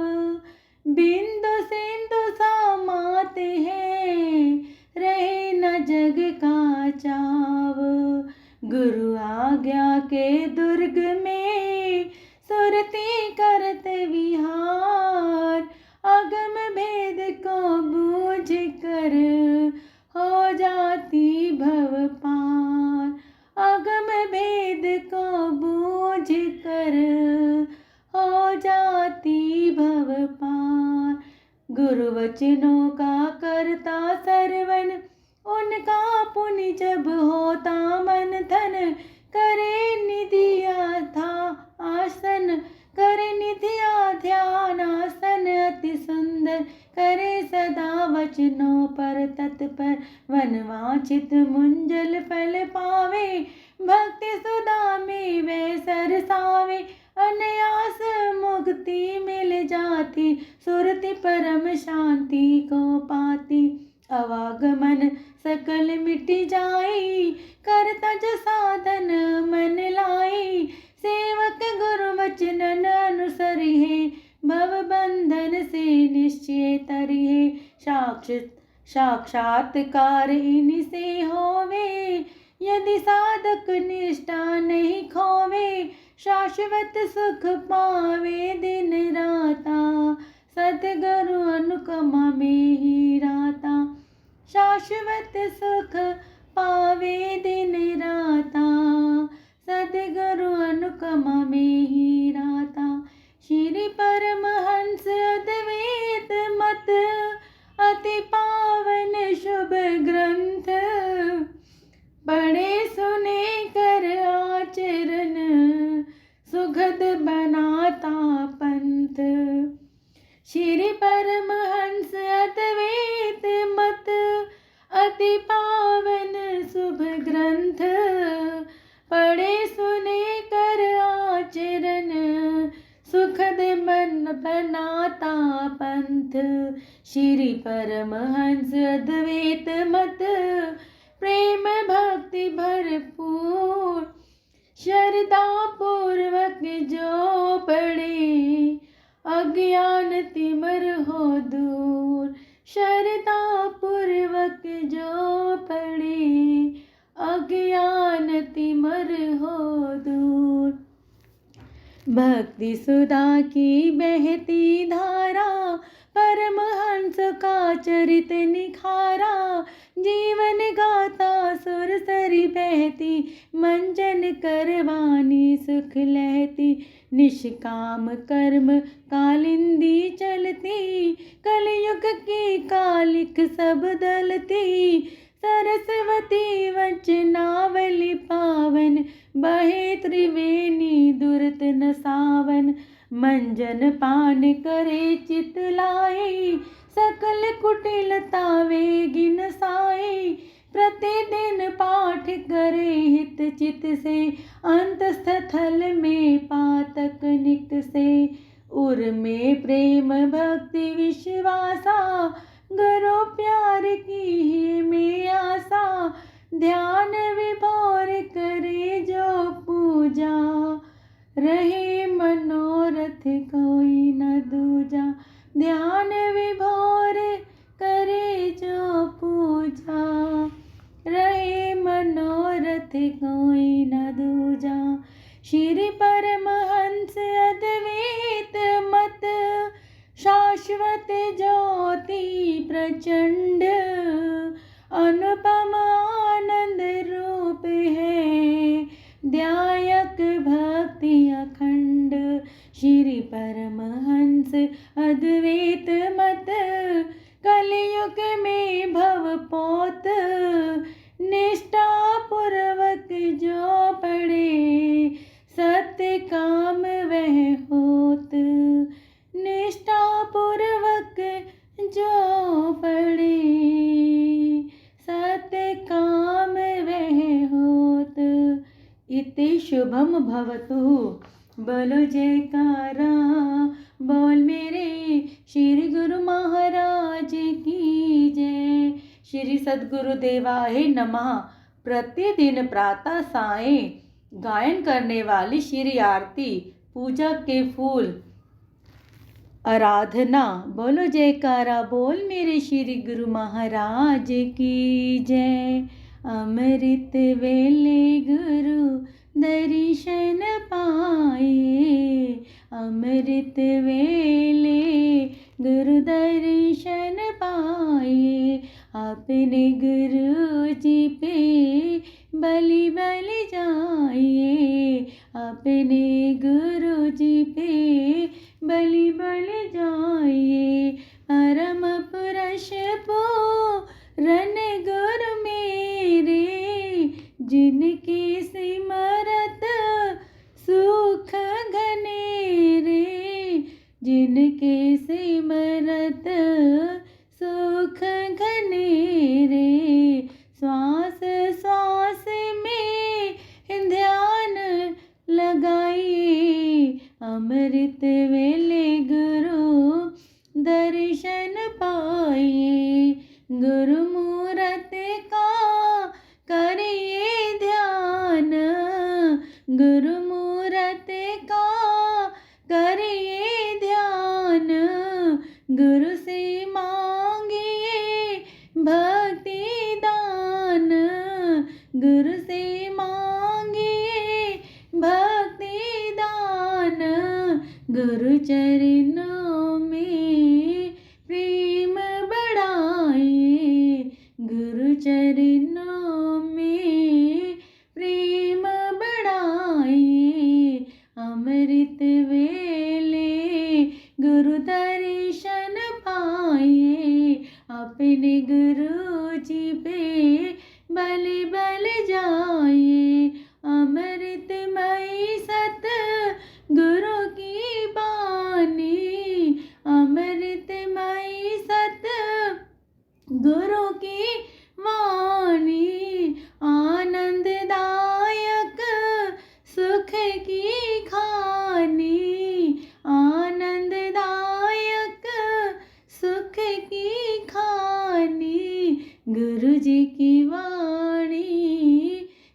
बिंदु सिंधु समाते हैं, रहे न जग का चाव। गुरु आज्ञा के दुर्ग में, सुरती करत विहार। अगम भेद को बूझ कर, हो जाती भव पार। अगम भेद को बूझ कर, हो जाती भव पार। गुरु वचनों का करता सरवन, उनका पुण्य जब होता मंथन। करे निधिया था आसन, करे निधिया ध्यान आसन अति सुंदर। करे सदा वचनों पर तत्पर, वनवांछित मुंजल फल पावे। भक्ति सुधा में वे सरसावे, अनायास मुक्ति मिल जाती। सुरति परम शांति को पाती, अवागमन सकल मिट जाई। करता जो साधन मन लाई, सेवक गुरु वचनन अनुसरिहे। भव बंधन से निश्चय तरिहे, साक्षात्कार इनसे होवे। यदि साधक निष्ठा नहीं खोवे, शाश्वत सुख पावे दिन राता। सद्गुरु अनुकमा में ही राता, शाश्वत सुख पावे दिन राता। सद्गुरु अनुकमा में ही राता। श्री परमहंस अद्वैत मत, अति पावन शुभ ग्रंथ। पढ़े सुने कर आचरण, सुखद बनाता पंथ। श्री परमहंस अद्वैत मत, अति पावन शुभ ग्रंथ। पढ़े सुने कर आचरण, सुखद मन बनाता पंथ। श्री परमहंस अद्वैत मत, प्रेम भक्ति भरपूर। श्रद्धा पूर्वक जो पढ़े, अज्ञान तिमर हो दूर। श्रद्धा पूर्वक जो पढ़े, अज्ञान तिमर हो दूर। भक्ति सुधा की बहती धारा, परमहंस का चरित निखारा। जीवन गाथा सुरसरी बहती, मंजन करवानी सुख लहती। निष्काम कर्म कालिंदी चलती, कलयुग की कालिक सब दलती। सरस्वती वचनावली पावन, बहे त्रिवेणी दुरत न सावन। मंजन पान करे चित लाई, सकल कुटिलता वेगिन साई। प्रतिदिन पाठ करे हित चित से, अंतस्थ थल में पातक नित से। उर में प्रेम भक्ति विश्वासा, गुरु प्यार की ही में आशा। ध्यान विभोर करे जो पूजा, रहे मनोरथ कोई न दूजा। ध्यान विभोर करे जो पूजा, रहे मनोरथ कोई न दूजा। श्री परमहंस अद्वैत मत, शाश्वत ज्योति प्रचंड, अनुपम आनंद रूप है, ध्यायक भक्ति अखंड। श्री परमहंस अद्वैत मत, कलयुग में भव पोत, निष्ठा पूर्वक जो पढ़े, सत्य काम वह होत। निष्ठा पूर्वक जो पढ़े, सत्य काम वह होत। इति शुभम भवतु। बोलो जयकारा, बोल मेरे श्री गुरु महाराज की जय। श्री सद्गुरुदेवाय नमः। प्रतिदिन प्रातः साय गायन करने वाली श्री आरती, पूजा के फूल, आराधना। बोलो जयकारा, बोल मेरे श्री गुरु महाराज की जय। अमृत वेले गुरु दर्शन पाए, अमृत वेले गुरु दर्शन पाए, अपने गुरु जी पे बलि बलि जाइए, अपने गुरु जी पे बलि बलि जाइए। परम पुरुष पूरन गुरु मेरे, जिनके सिमरत सुख घनेरे, जिनके सिमरत सुख घनेरे। श्वास श्वास में ध्यान लगाइए, अमृत वेले गुरु दर्शन पाइए। गुरु मूरत का करिए ध्यान, गुरु मूरत का करिए ध्यान। गुरु से मांगिए भक्ति दान, गुरु से मांगिए भक्ति दान। गुरु चरणों में प्रेम बढ़ाइए, गुरु चरणों में प्रेम बढ़ाइए। अमृत वेले गुरु दर्शन पाइए, अपने गुरु जी पे बलि बलि जाइए। अमृतमयी सत गुरु की बानी, अमृतमयी सत गुरु की वाणी। आनंददायक सुख की खानी, आनंददायक सुख की खानी। गुरु जी की वाणी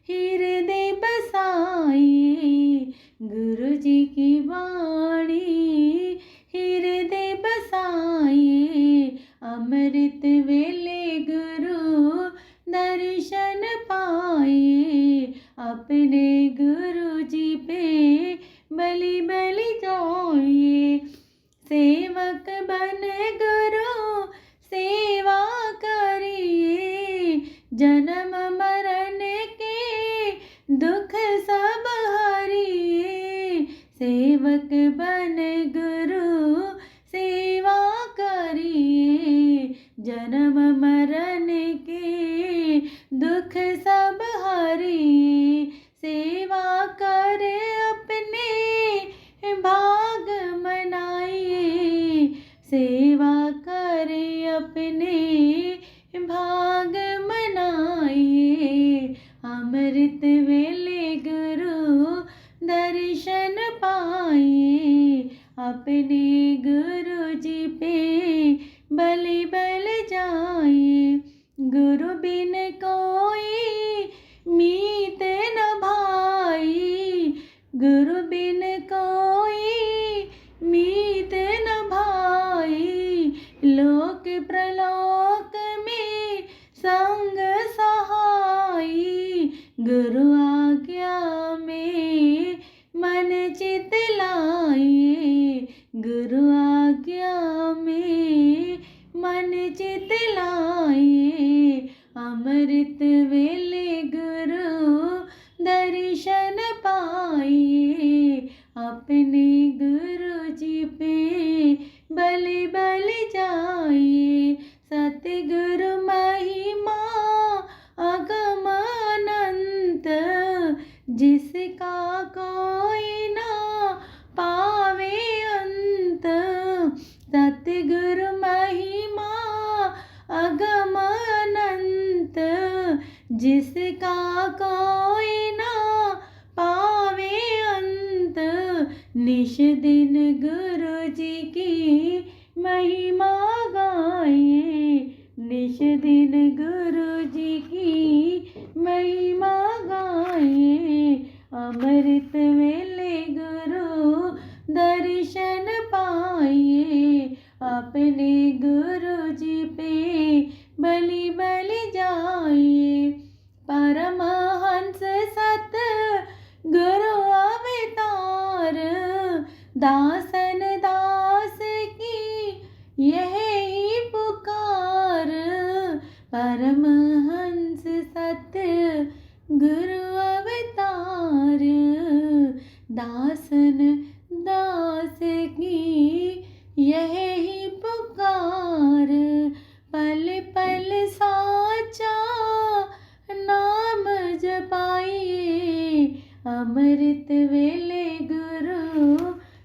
हृदय बसाइए, गुरु जी की वाणी हृदय बसाइए। अमृत वेले गुरु दर्शन पाइए, अपने गुरु जी पे बलि बलि जाइए। सेवक बन गुरु सेवा करिए, जन्म मरण के दुख सब हरिए। सेवक बन गुरु सेवा करिए, जन्म मरण के दुख सब हरिए। सेवा कर अपने भाग मनाइए, सेवा कर अपने भाग मनाइए। अमृत वेले गुरु दर्शन पाइए, अपने गुरु जी पे बलि बलि जाइए। गुरु बिन कोई मीत न भाई, गुरु बिन कोई मीत न भाई। लोक प्रलोक में संग सहाई, गुरु आज्ञा में निश दिन गुरु जी की महिमा गाइए, निश दिन गुरु जी की महिमा गाइए। अमृत वेले गुरु दर्शन पाइए, अपने गुरु जी पे बलि बलि जाइए। परमहंस सत गुरु अवतार, दासन दास की यह ही पुकार। परमहंस सत्य गुरु अवतार, दासन दास की यह ही पुकार। पल पल साचा नाम जपाइए, अमृत वेले गुरु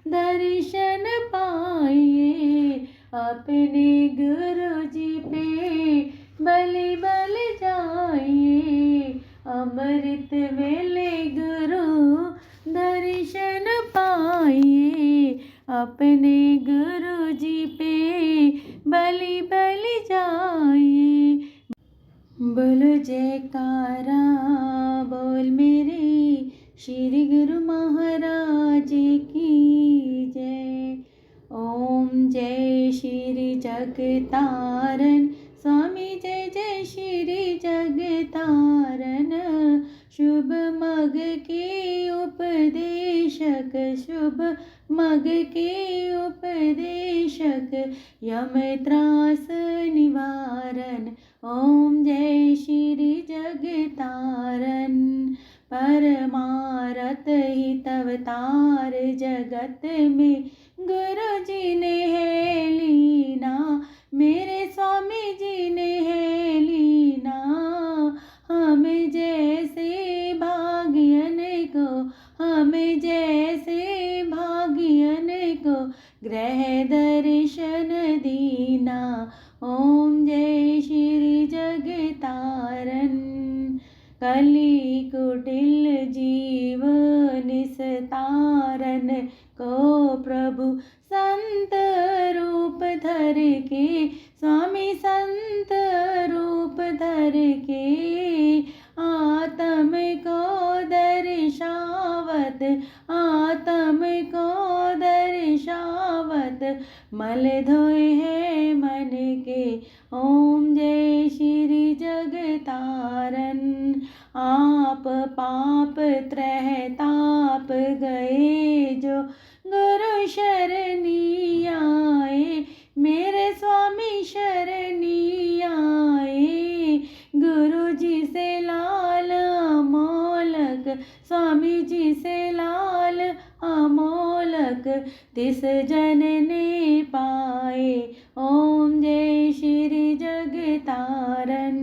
दर्शन पाइए। अपने गुरु जी पे बलि बलि जाइए, अमृत वेले गुरु दर्शन पाइए। अपने गुरु जी पे बलि बलि जाइए। बोलो जयकारा बोल मेरे श्री गुरु महाराज की जय। ओम जय श्री जगतारण स्वामी, जय जय श्री जगतारण। शुभ मग के उपदेशक, शुभ मग के उपदेशक, यम त्रास निवारण। ओम जय श्री जगतारण। परमारथ हितवतार जगत में गुरु जी ने है लीना, मेरे स्वामी जी ने है लीना। हम जैसे भाग्यन को, हम जैसे भाग्यन को ग्रह दर्शन दीना। ओम जय श्री जगतारण। कली कुटिल जीवन निस्तारण को प्रभु संत रूप धर के, स्वामी संत रूप धर के। आत्म को दर्शावत, आत्म को दर्शावत, मल धोए है मन के। ओम जय श्री जगतारण। आप पाप त्रह ताप गए जो गुरु शरणी आए, मेरे स्वामी शरणी आए। गुरु जी से लाल अमोलक, स्वामी जी से लाल अमोलक, तिस जन ने पाए। ओम जय श्री जगतारण।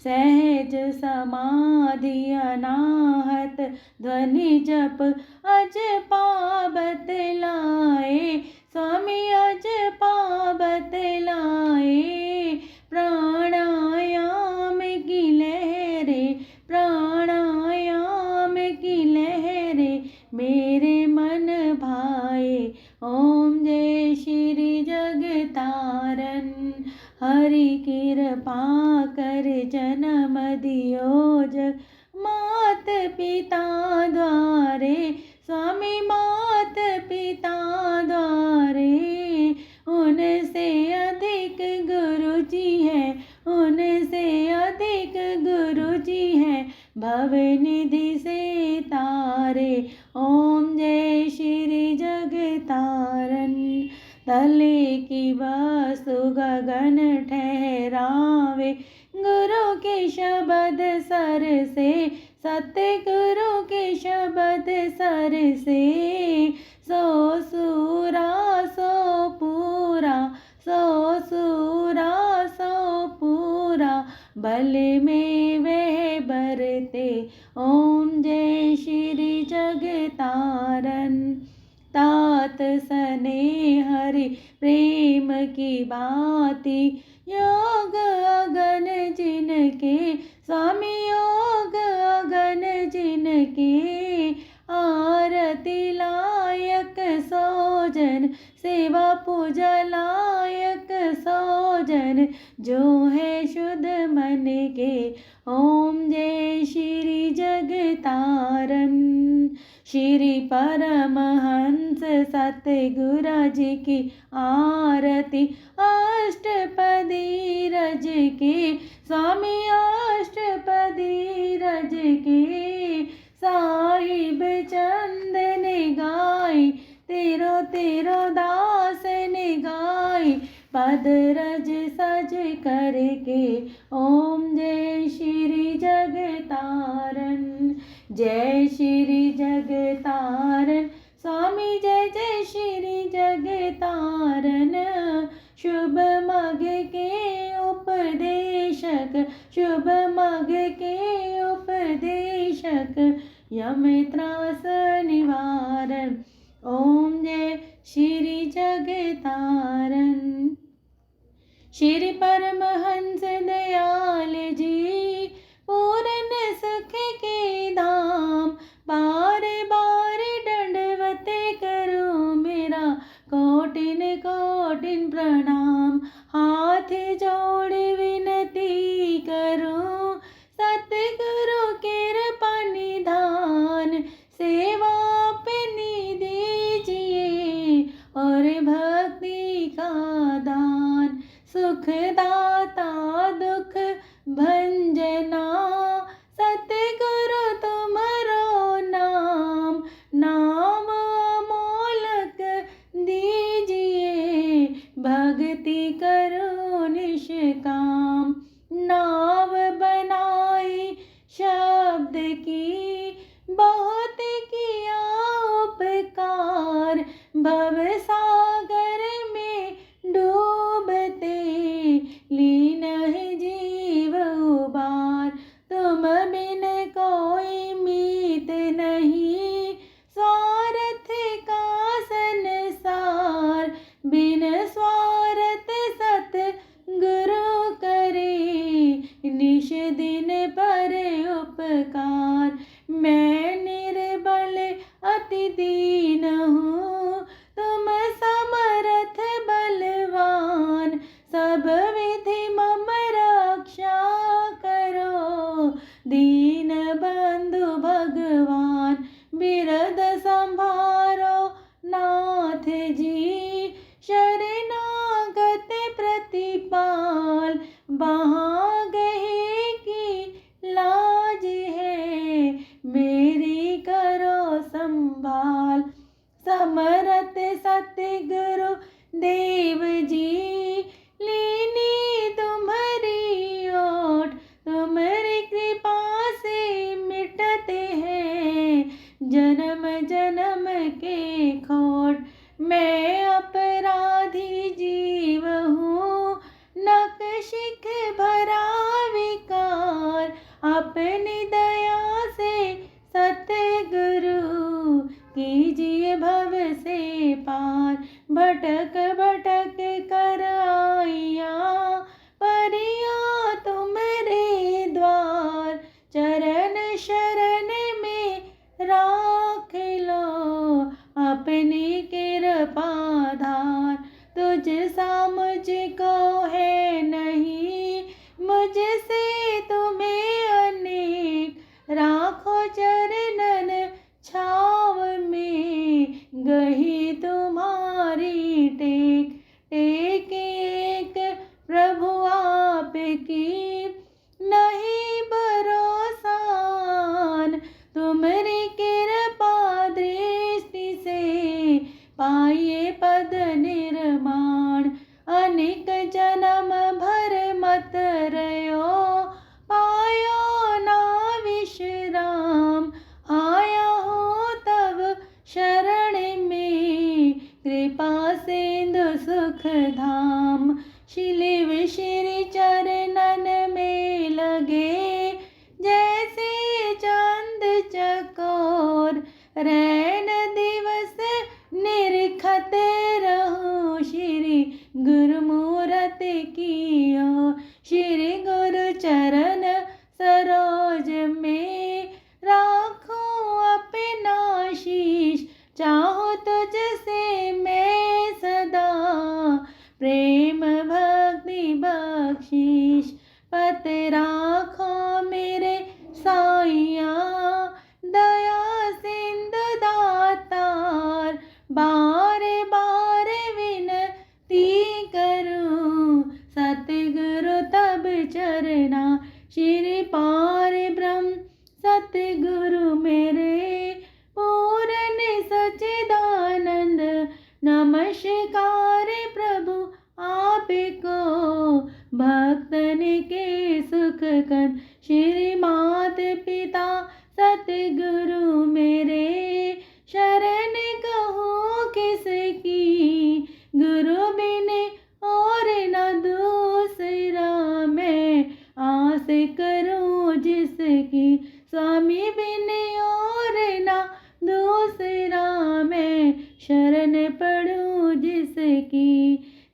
सहज समाधि अनाहत ध्वनि जप अज पाबत लाए, स्वामी अज पाबत लाए। प्राणायाम की लहरें, प्राणायाम की लहरें मेरे मन भाए। ओम जय श्री जगतारण। हरि कृपा कर जन्म दियो जग मात पिता द्वारे, स्वामी मात पिता द्वारे। उनसे अधिक गुरु जी है, उनसे अधिक गुरु जी है, भवनिधि से तारे। ओम जय श्री जगतारण। तले की वस्तु गगन ठहरावे, गुरु के शब्द सर से, सत्य गुरु के शब्द सर से। सो सूरा सो पूरा, सो सूरा सो पूरा, बल में वह बरते। ओम जय श्री जगतारण। तात सने हरि प्रेम की बाती, योग अगन जिनके, स्वामी योग अगन जिनके। आरती लायक भोजन, सेवा पूजा लायक सोजन, जो है शुद्ध मन के। ओम जय श्री जगतारण। श्री परमहंस सतगुरु जी की आरती, अष्टपदी रज के स्वामी, अष्टपदी रज के साहिब चंद ने गाई, तेरो तेरो दास ने गाई, पद रज सज करके। ओम जय श्री जगतारण, जय श्री जगतारण स्वामी, जय जय श्री जगतारण। शुभ मग के उपदेशक, शुभ मग के उपदेशक, यम त्रास निवारण। ओम जय श्री जगतारण। श्री परमहंस दयाल जी, पूर्ण सुख के धाम, बार बार दंडवत करूं मेरा कोटिन कोटिन प्रणाम। हाथ जोड़ विनती करूं, सतगुरु कृपा निधान, सेवा अपनी दीजिए और भक्ति का दान। सुखदाता दुख भंजना, सतगुरु तुम्हारो नाम, नाम अमोलक दीजिए, भक्ति करो निष्काम। नाव बनाई शब्द की, बहुत किया उपकार, भव सागर में डूबते लीन है जीव उबार। तुम बिन कोई मीत नहीं, स्वार्थ का संसार, बिन स्वार्थ सत गुरु करे, निश दिन पर उपकार। मैं निर्बल अति दीन हूँ, तुम समर्थ बलवान, सब विधि मम रक्षा करो, दीन बंधु भगवान। बिरद संभारो नाथ जी, शरणागत प्रतिपाल, वहाँ गए की लाज है, मेरी करो संभाल। समरथ सतगुरु देव जी, लीनी तुम्हारी ओट, तुम्हारी कृपा से मिटते हैं जन्म जन्म के खोट। मैं अपराधी जीव हूँ, नकशिख भरा विकार, अपनी दया से सतगुरु कीजिए भव से पार। भटक भटक कर आइया, परिया तुम्हारे द्वार, चरण शरण में राख लो, अपनी कृपा धार। तुझ सा मुझको है नहीं, मुझसे तुम्हें अनेक, राखो चरणन छाव में, गही तुम्हारी टेक। टेक एक प्रभु आपकी, नहीं भरोसान, तुम्हारी कृपा दृष्टि से पाइए पद निर्माण। अनेक जन्म भर मत रयो, पायो ना विश्राम, आया हो तब शरण में, कृपा सिंधु सुख धाम। शिलिव श्री चरणन में लगे, जैसे चांद चकोर, रैन दिवस निरखत रहो, श्री गुरुमूर्ति की ओर। श्री गुरु चरण सरोज में, राखो अपना शीश, चाहो तुझसे मैं नमस्कार प्रभु आपको, भक्तन के सुख कंद। श्री मात पिता सतगुरु मेरे, शरण कहूँ किसकी, गुरु बिन और न दूसरा मैं आस करूँ जिसकी, स्वामी बिन और न दूसरा मैं शरण पढ़ूँ जिसकी।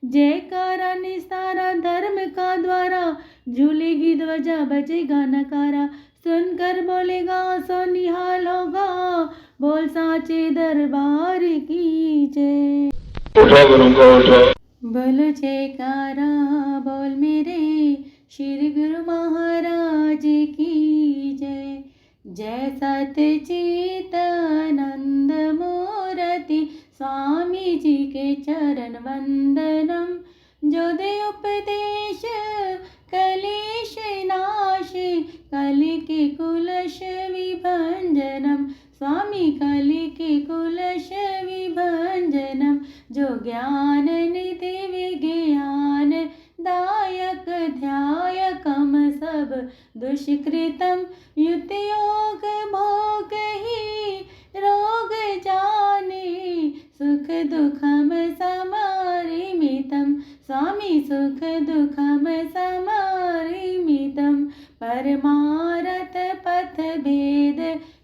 जयकारा निस्तारा धर्म का द्वारा, झूलेगी ध्वजा बजेगा नकारा, सुनकर बोलेगा सो निहाल होगा, बोल साचे दरबार की जय। बोलो जयकारा बोल मेरे श्री गुरु महाराज की जय। जय सच्चिदानंद मूर्ति स्वामी जी के चरण वंदनम, जो दे उपदेश कलेश नाश, कलि के कुलश विभंजनम, स्वामी कलि के कुलश विभंजनम, जो ज्ञान निधि विज्ञान दायक ध्यायकम सब दुष्कृतम, युत योग भोग ही रोग जाने, सुख दुखम समारिमितम, स्वामी सुख दुखम समारिमितम, परमारथ पथ भेद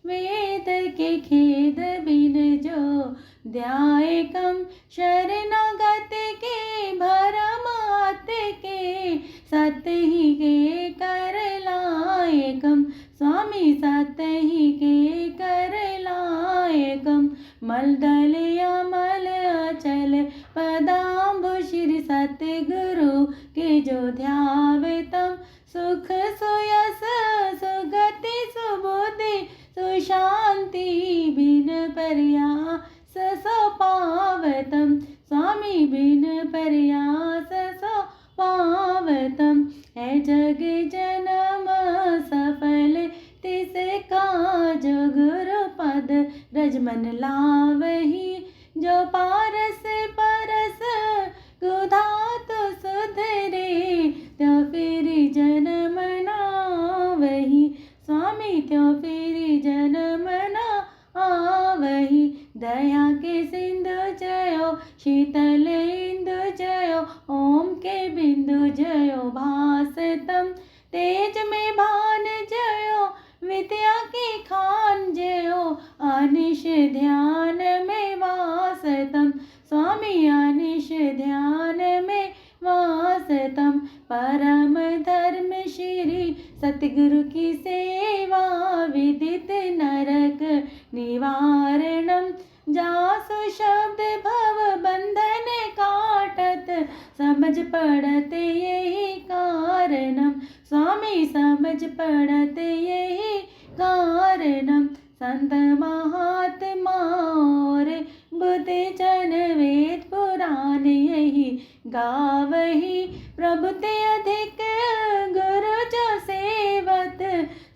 वेद के खेद बिन जो ध्यायकम, शरणागत के भरमात के सत ही के कर लायकम, स्वामी सत ही के कर लायकम, मलदल अमल अचल पदाम्बु श्री सतगुरु के जो ध्यावतम, सुख सुयस सुगति सुबुद्धि सुशांति बिन प्रयास सो पावतम, स्वामी बिन प्रयास सो पावतम, है जग जन्म सफल तिसका, जो गुरु पद रजमन लावही, जो पारस परस कुधा तो सुधरे, त्यो फिर जन्म नावही, स्वामी त्यो फिर जन्म ना आवही। दया के सिंधु जयो शीतल इंदु जयो, ओम के बिंदु जयो भासतम, तेज में भान जयो विद्या की खान जयो, अनिश ध्यान में वासतम, स्वामी अनिश ध्यान में वासतम, परम धर्म श्री सतगुरु की सेवा, विदित नरक निवारणम, जासु शब्द भव बंधन काटत, समझ पड़त यही कारणम, स्वामी समझ पड़त यही कारणम, संत महात्मा और बुद्ध जन वेद पुराण यही गावही, प्रभु ते अधिक गुरु जो सेवत,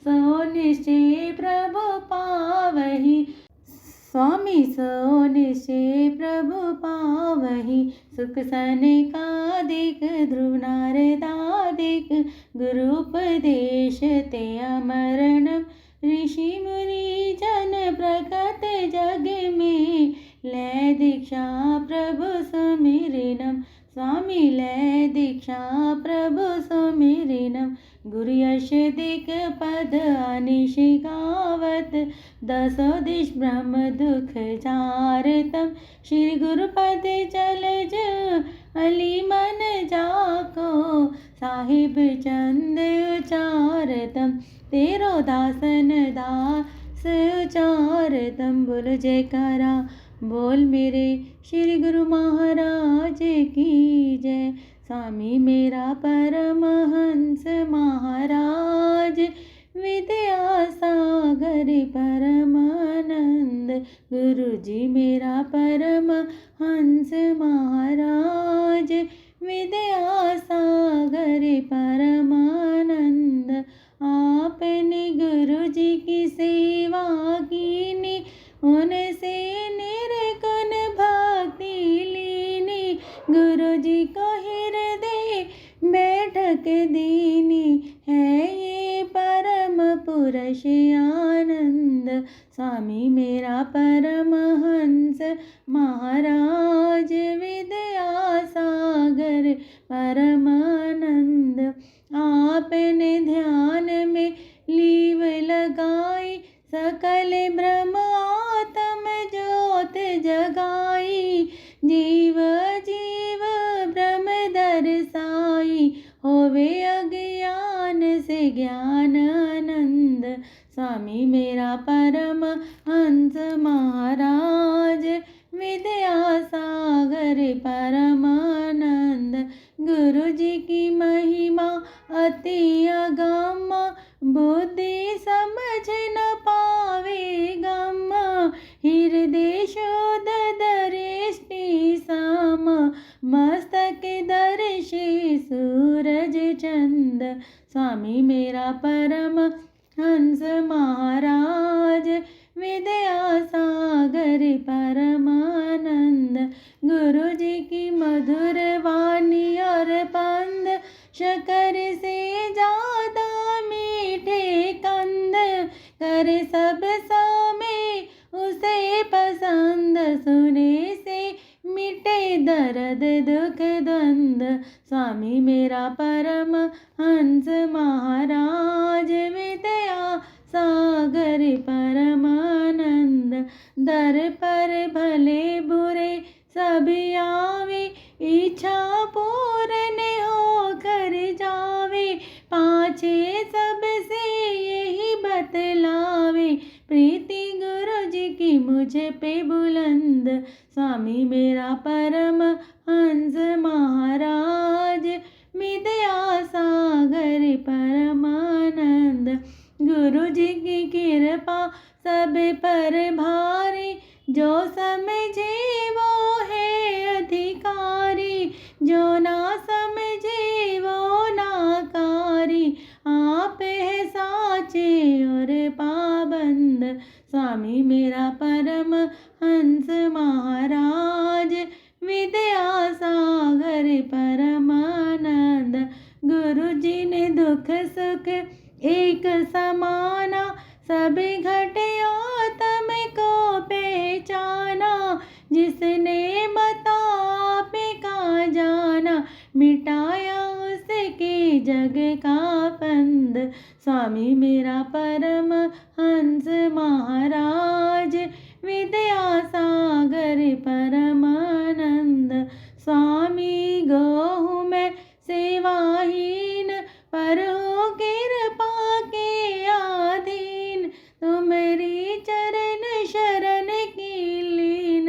सो निश्चय प्रभु पावही, स्वामी सो निश्चय प्रभु पावही। सुख सनकादिक ध्रुव नारदादिक, गुरुपदेश ते अमरणम, ऋषि मुनि जन प्रकट जग में, ले दीक्षा प्रभु सुमिरनम, स्वामी ले दीक्षा प्रभु सुमिरनम, गुरु यश दिक पद अनिश गावत, दसो दिश ब्रह्म दुख जारतम, श्री गुरु पद जलज अली मन जाको, साहिब चंद उचारतम, तेरो दासन दास उचारतम। बोल जयकारा बोल मेरे श्री गुरु महाराज की जय। स्वामी मेरा परमहंस महाराज, विद्या सागर परमानंद, गुरु जी मेरा परमहंस महाराज, विद्या सागर परमानंद। आपने गुरु जी की सेवा कीनी, उनसे निर्गुण भक्ति लीनी, गुरु जी को हृदय बैठक दीनी है ये परम पुरुष आनंद। स्वामी मेरा परमहंस महाराज विद्यासागर परमानंद। आपने ध्यान में लीव लगाई सकल ब्रह्म आत्म ज्योत जगाई। जीव जीव ब्रह्म दर्शाई होवे अज्ञान से ज्ञान आनंद। स्वामी मेरा परम हंस महाराज विद्यासागर परमानंद। गुरु जी की महिमा अति अगम बुद्धि समझ न पावे गम। हृदय शोध दृष्टि सम मस्तक दर्शी सूरज चंद। स्वामी मेरा परम हंस महाराज विद्यासागर परमानंद। गुरु जी की मधुर वाणी और पंद शकर से ज्यादा मीठे कंद। करे सब समय उसे पसंद सुने से मिटे दर्द दुख द्वंद। स्वामी मेरा परम हंस महाराज विद्या सागर परमानंद। दर पर भले बुरे सभी आवे इच्छा पूर्ण हो कर जावे। पाछे सबसे यही बतलावे प्रीति गुरु जी की मुझे पे बुलंद। स्वामी मेरा परम हंस महाराज विद्यासागर परमानंद। गुरु जी की कृपा सब पर भारी जो समझे वो है अधिकारी। जो ना समझे वो नाकारी आप है साचे और पाबंद। स्वामी मेरा परम हंस महाराज विद्यासागर परमानंद। गुरु जी ने दुख सुख एक समाना सभी घटे आत्म को पहचाना। जिसने मताप का जाना मिटाया उसके जग का फंद। स्वामी मेरा परम हंस महाराज विद्यासागर परमानंद। स्वामी गो मैं सेवाहीन पर हो कृपा के अधीन। तुम्हारी चरण शरण की लीन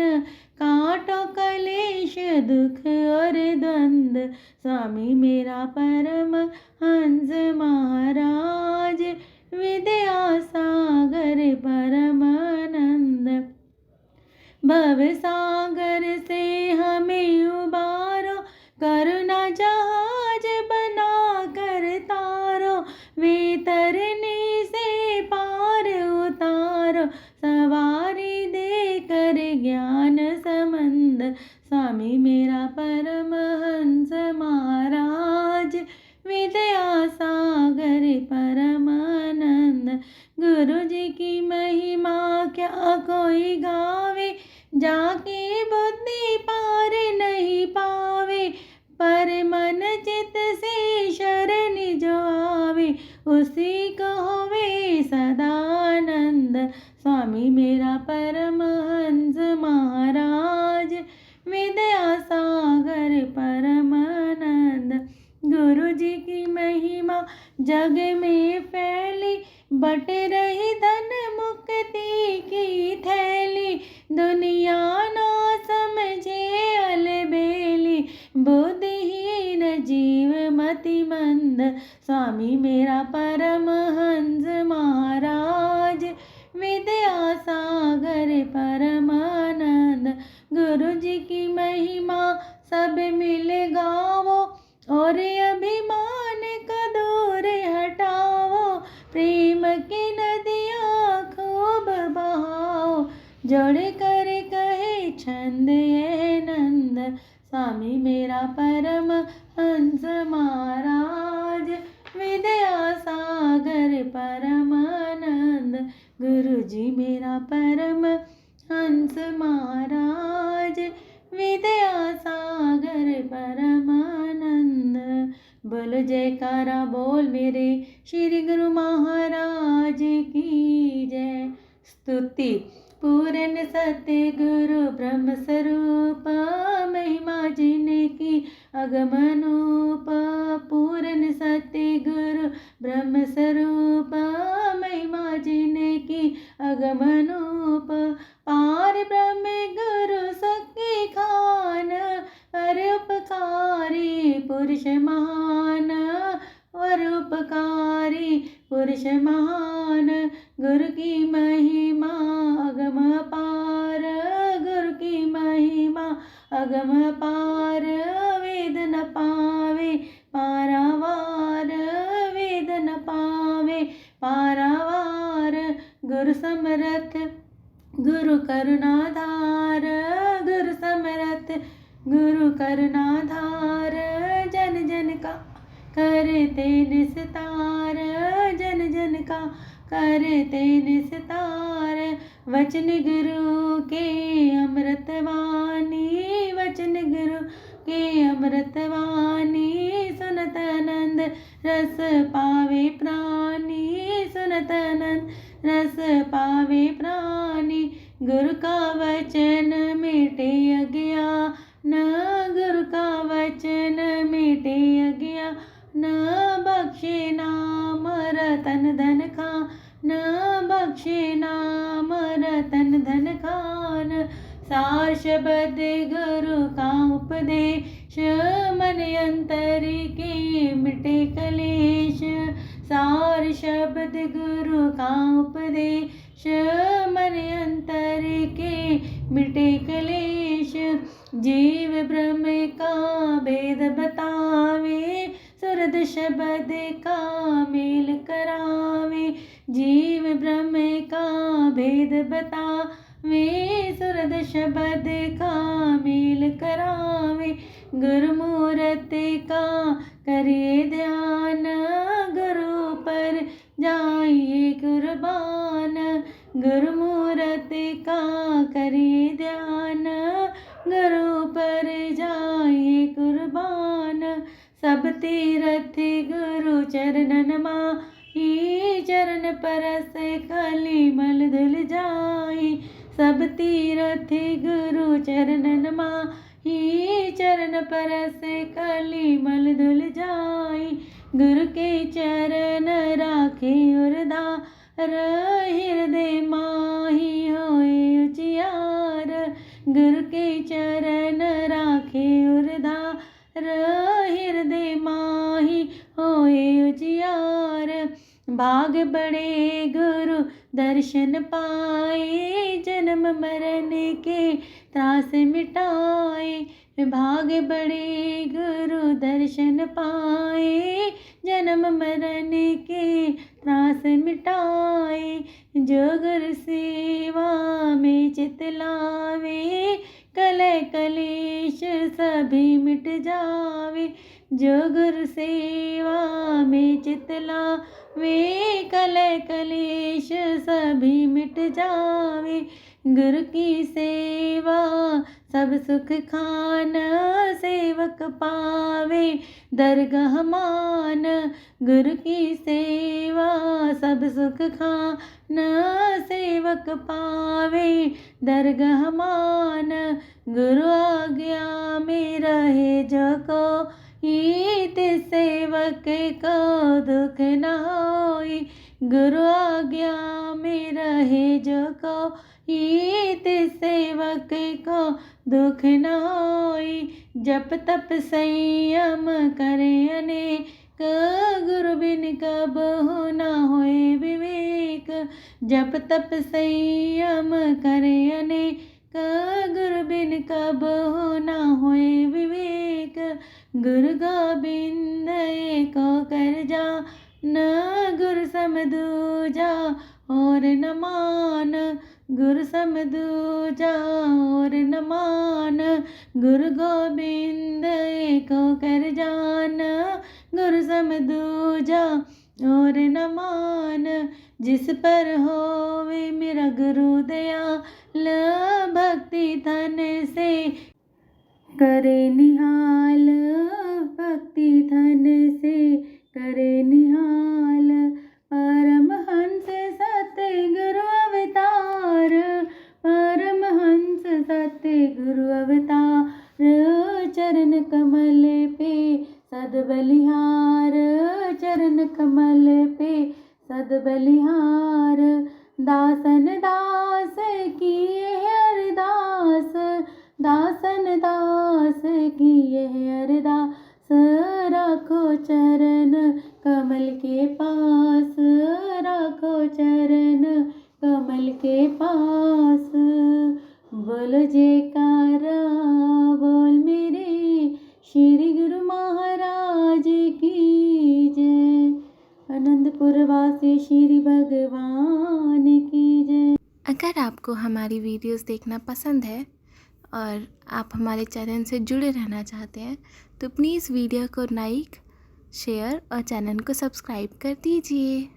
काटो कलेश दुख और द्वंद। स्वामी मेरा परम हंस महाराज विद्यासागर परमानंद। भव सागर से हमें उबारो करुणा जहाज बना कर तारो। वे तरने से पार उतारो सवारी दे कर ज्ञान समंद। स्वामी मेरा परम हंस महाराज विद्यासागर परमानंद। गुरु जी की महिमा क्या कोई गावे जाके बुद्धि पार नहीं पावे। पर मन चित से शरण जो आवे उसी को होवे सदानंद। स्वामी मेरा परम हंस महाराज विद्यासागर परमानंद। गुरु जी की महिमा जग में फैली बट रही धन मुक्ति की थैली। दुनिया ना समझे अलबेली बुद्धिहीन जीव मति मंद। स्वामी मेरा परम हंस महाराज विद्यासागर परमानंद। गुरु जी की महिमा सब मिल गावो और अभिमान का दूर हटाओ। प्रेम की नदियाँ खूब बहाओ जोड़ कर कहे छंद ये नंद। स्वामी मेरा परम हंस महाराज, विद्या सागर परमानंद। गुरु जी मेरा परम हंस महाराज, विद्या सागर परमानंद। बोलो जयकारा बोल मेरे श्री गुरु महाराज की जय। स्तुति। पूर्ण सत्य गुरु ब्रह्म स्वरूप, महिमा जिनकी अगमनूप। पूर्ण सत्य गुरु ब्रह्म स्वरूप, महिमा जिनकी अगमनूप। पार ब्रह्म गुरु सखी खान, परोपकारी पुरुष महान। परोपकारी पुरुष महान, गुरु की महिमा अगम पार। गुरु की महिमा अगम पार, वेद न पावे पारावार। वेद न पावे पारावार, गुरु समरथ गुरु करुणाधार। गुरु समरथ गुरु करुणाधार, जन जन का करते निस्तार। जन जन का करते निस्तार। वचन गुरु के अमृतवाणी, वचन गुरु के अमृतवाणी। सुनत आनंद रस पावे प्राणी, सुनत आनंद रस पावे प्राणी। गुरु का वचन मिटे अज्ञान, गुरु का वचन मिटे अज्ञान। बख्शे नाम रतन धन खान, बख्शे नाम रतन धन खान। सार शब्द गुरु का उपदेश, मन अंतर के मिटे कलेश। सार शब्द गुरु का उपदेश, मन अंतर के मिटे कलेश। जीव ब्रह्म का भेद बतावे, सुरद शब्द का मेल करावे। जीव ब्रह्म का भेद बतावे, सुरद शब्द का मेल करावे। गुरुमूर्ति का करिए ध्यान, गुरु पर जाइए कुर्बान। गुरुमूर्ति का करिए ध्यान, गुरु पर जाइए कुर्बान। सब तीरथ गुरु चरणन माही, चरण परस कली मल धुल जाई। सब तीरथ गुरु चरणन माही, चरण परस कली मल धुल जाई। गुरु के चरण राखे उरधार, हृदय माही होए उजियार। गुरु के चरण राखे उरधार, हृदय माही होए उजियार। भाग बड़े गुरु दर्शन पाए, जन्म मरण के त्रास मिटाए। भाग बड़े गुरु दर्शन पाए, जन्म मरण के त्रास मिटाए। जो गुरु सेवा में चित लावे, कलय कलेश सभी मिट जावे। जो गुरु सेवा में चित लावे, कलय कलेश सभी मिट जावे। गुरु की सेवा सब सुख खान, सेवक पावे दरगाह मान। गुरु की सेवा सब सुख खान, सेवक पावे दरगाह मान। गुरु आज्ञा में रहे जो कोई, तिस सेवक को दुख न होई। गुरु आज्ञा में रहे जो कोई, तिस सेवक को दुख न होई। जप तप संयम करे अनेक, गुरु बिन कब हो न होए विवेक। जप तप संयम करे अनेक, गुरु बिन कब हो न होए विवेक। गुरु गोबिंद एको कर जा न, गुरु सम दूजा और न मान। गुरु सम दूजा और न मान। गुरु गोबिंद एक होकर जान, गुरु सम दूजा और न मान। जिस पर होवे मेरा गुरु दयाल, भक्ति धन से करे निहाल, भक्ति धन से करे निहाल। परमहंस सत्य गुरु अवतार, परमहंस सत्य गुरु अवतार। चरण कमल पे सद बलिहार, चरण कमल पे सद बलिहार। दासन दास की अरदास, दासन दास की अरदास। राखो चरण कमल के पास, राखो चरण कमल के पास। बोलो जयकारा बोल मेरे श्री गुरु महाराज की जय। आनंदपुर वासी श्री भगवान की जय। अगर आपको हमारी वीडियोस देखना पसंद है और आप हमारे चैनल से जुड़े रहना चाहते हैं तो प्लीज़ वीडियो को लाइक, शेयर और चैनल को सब्सक्राइब कर दीजिए।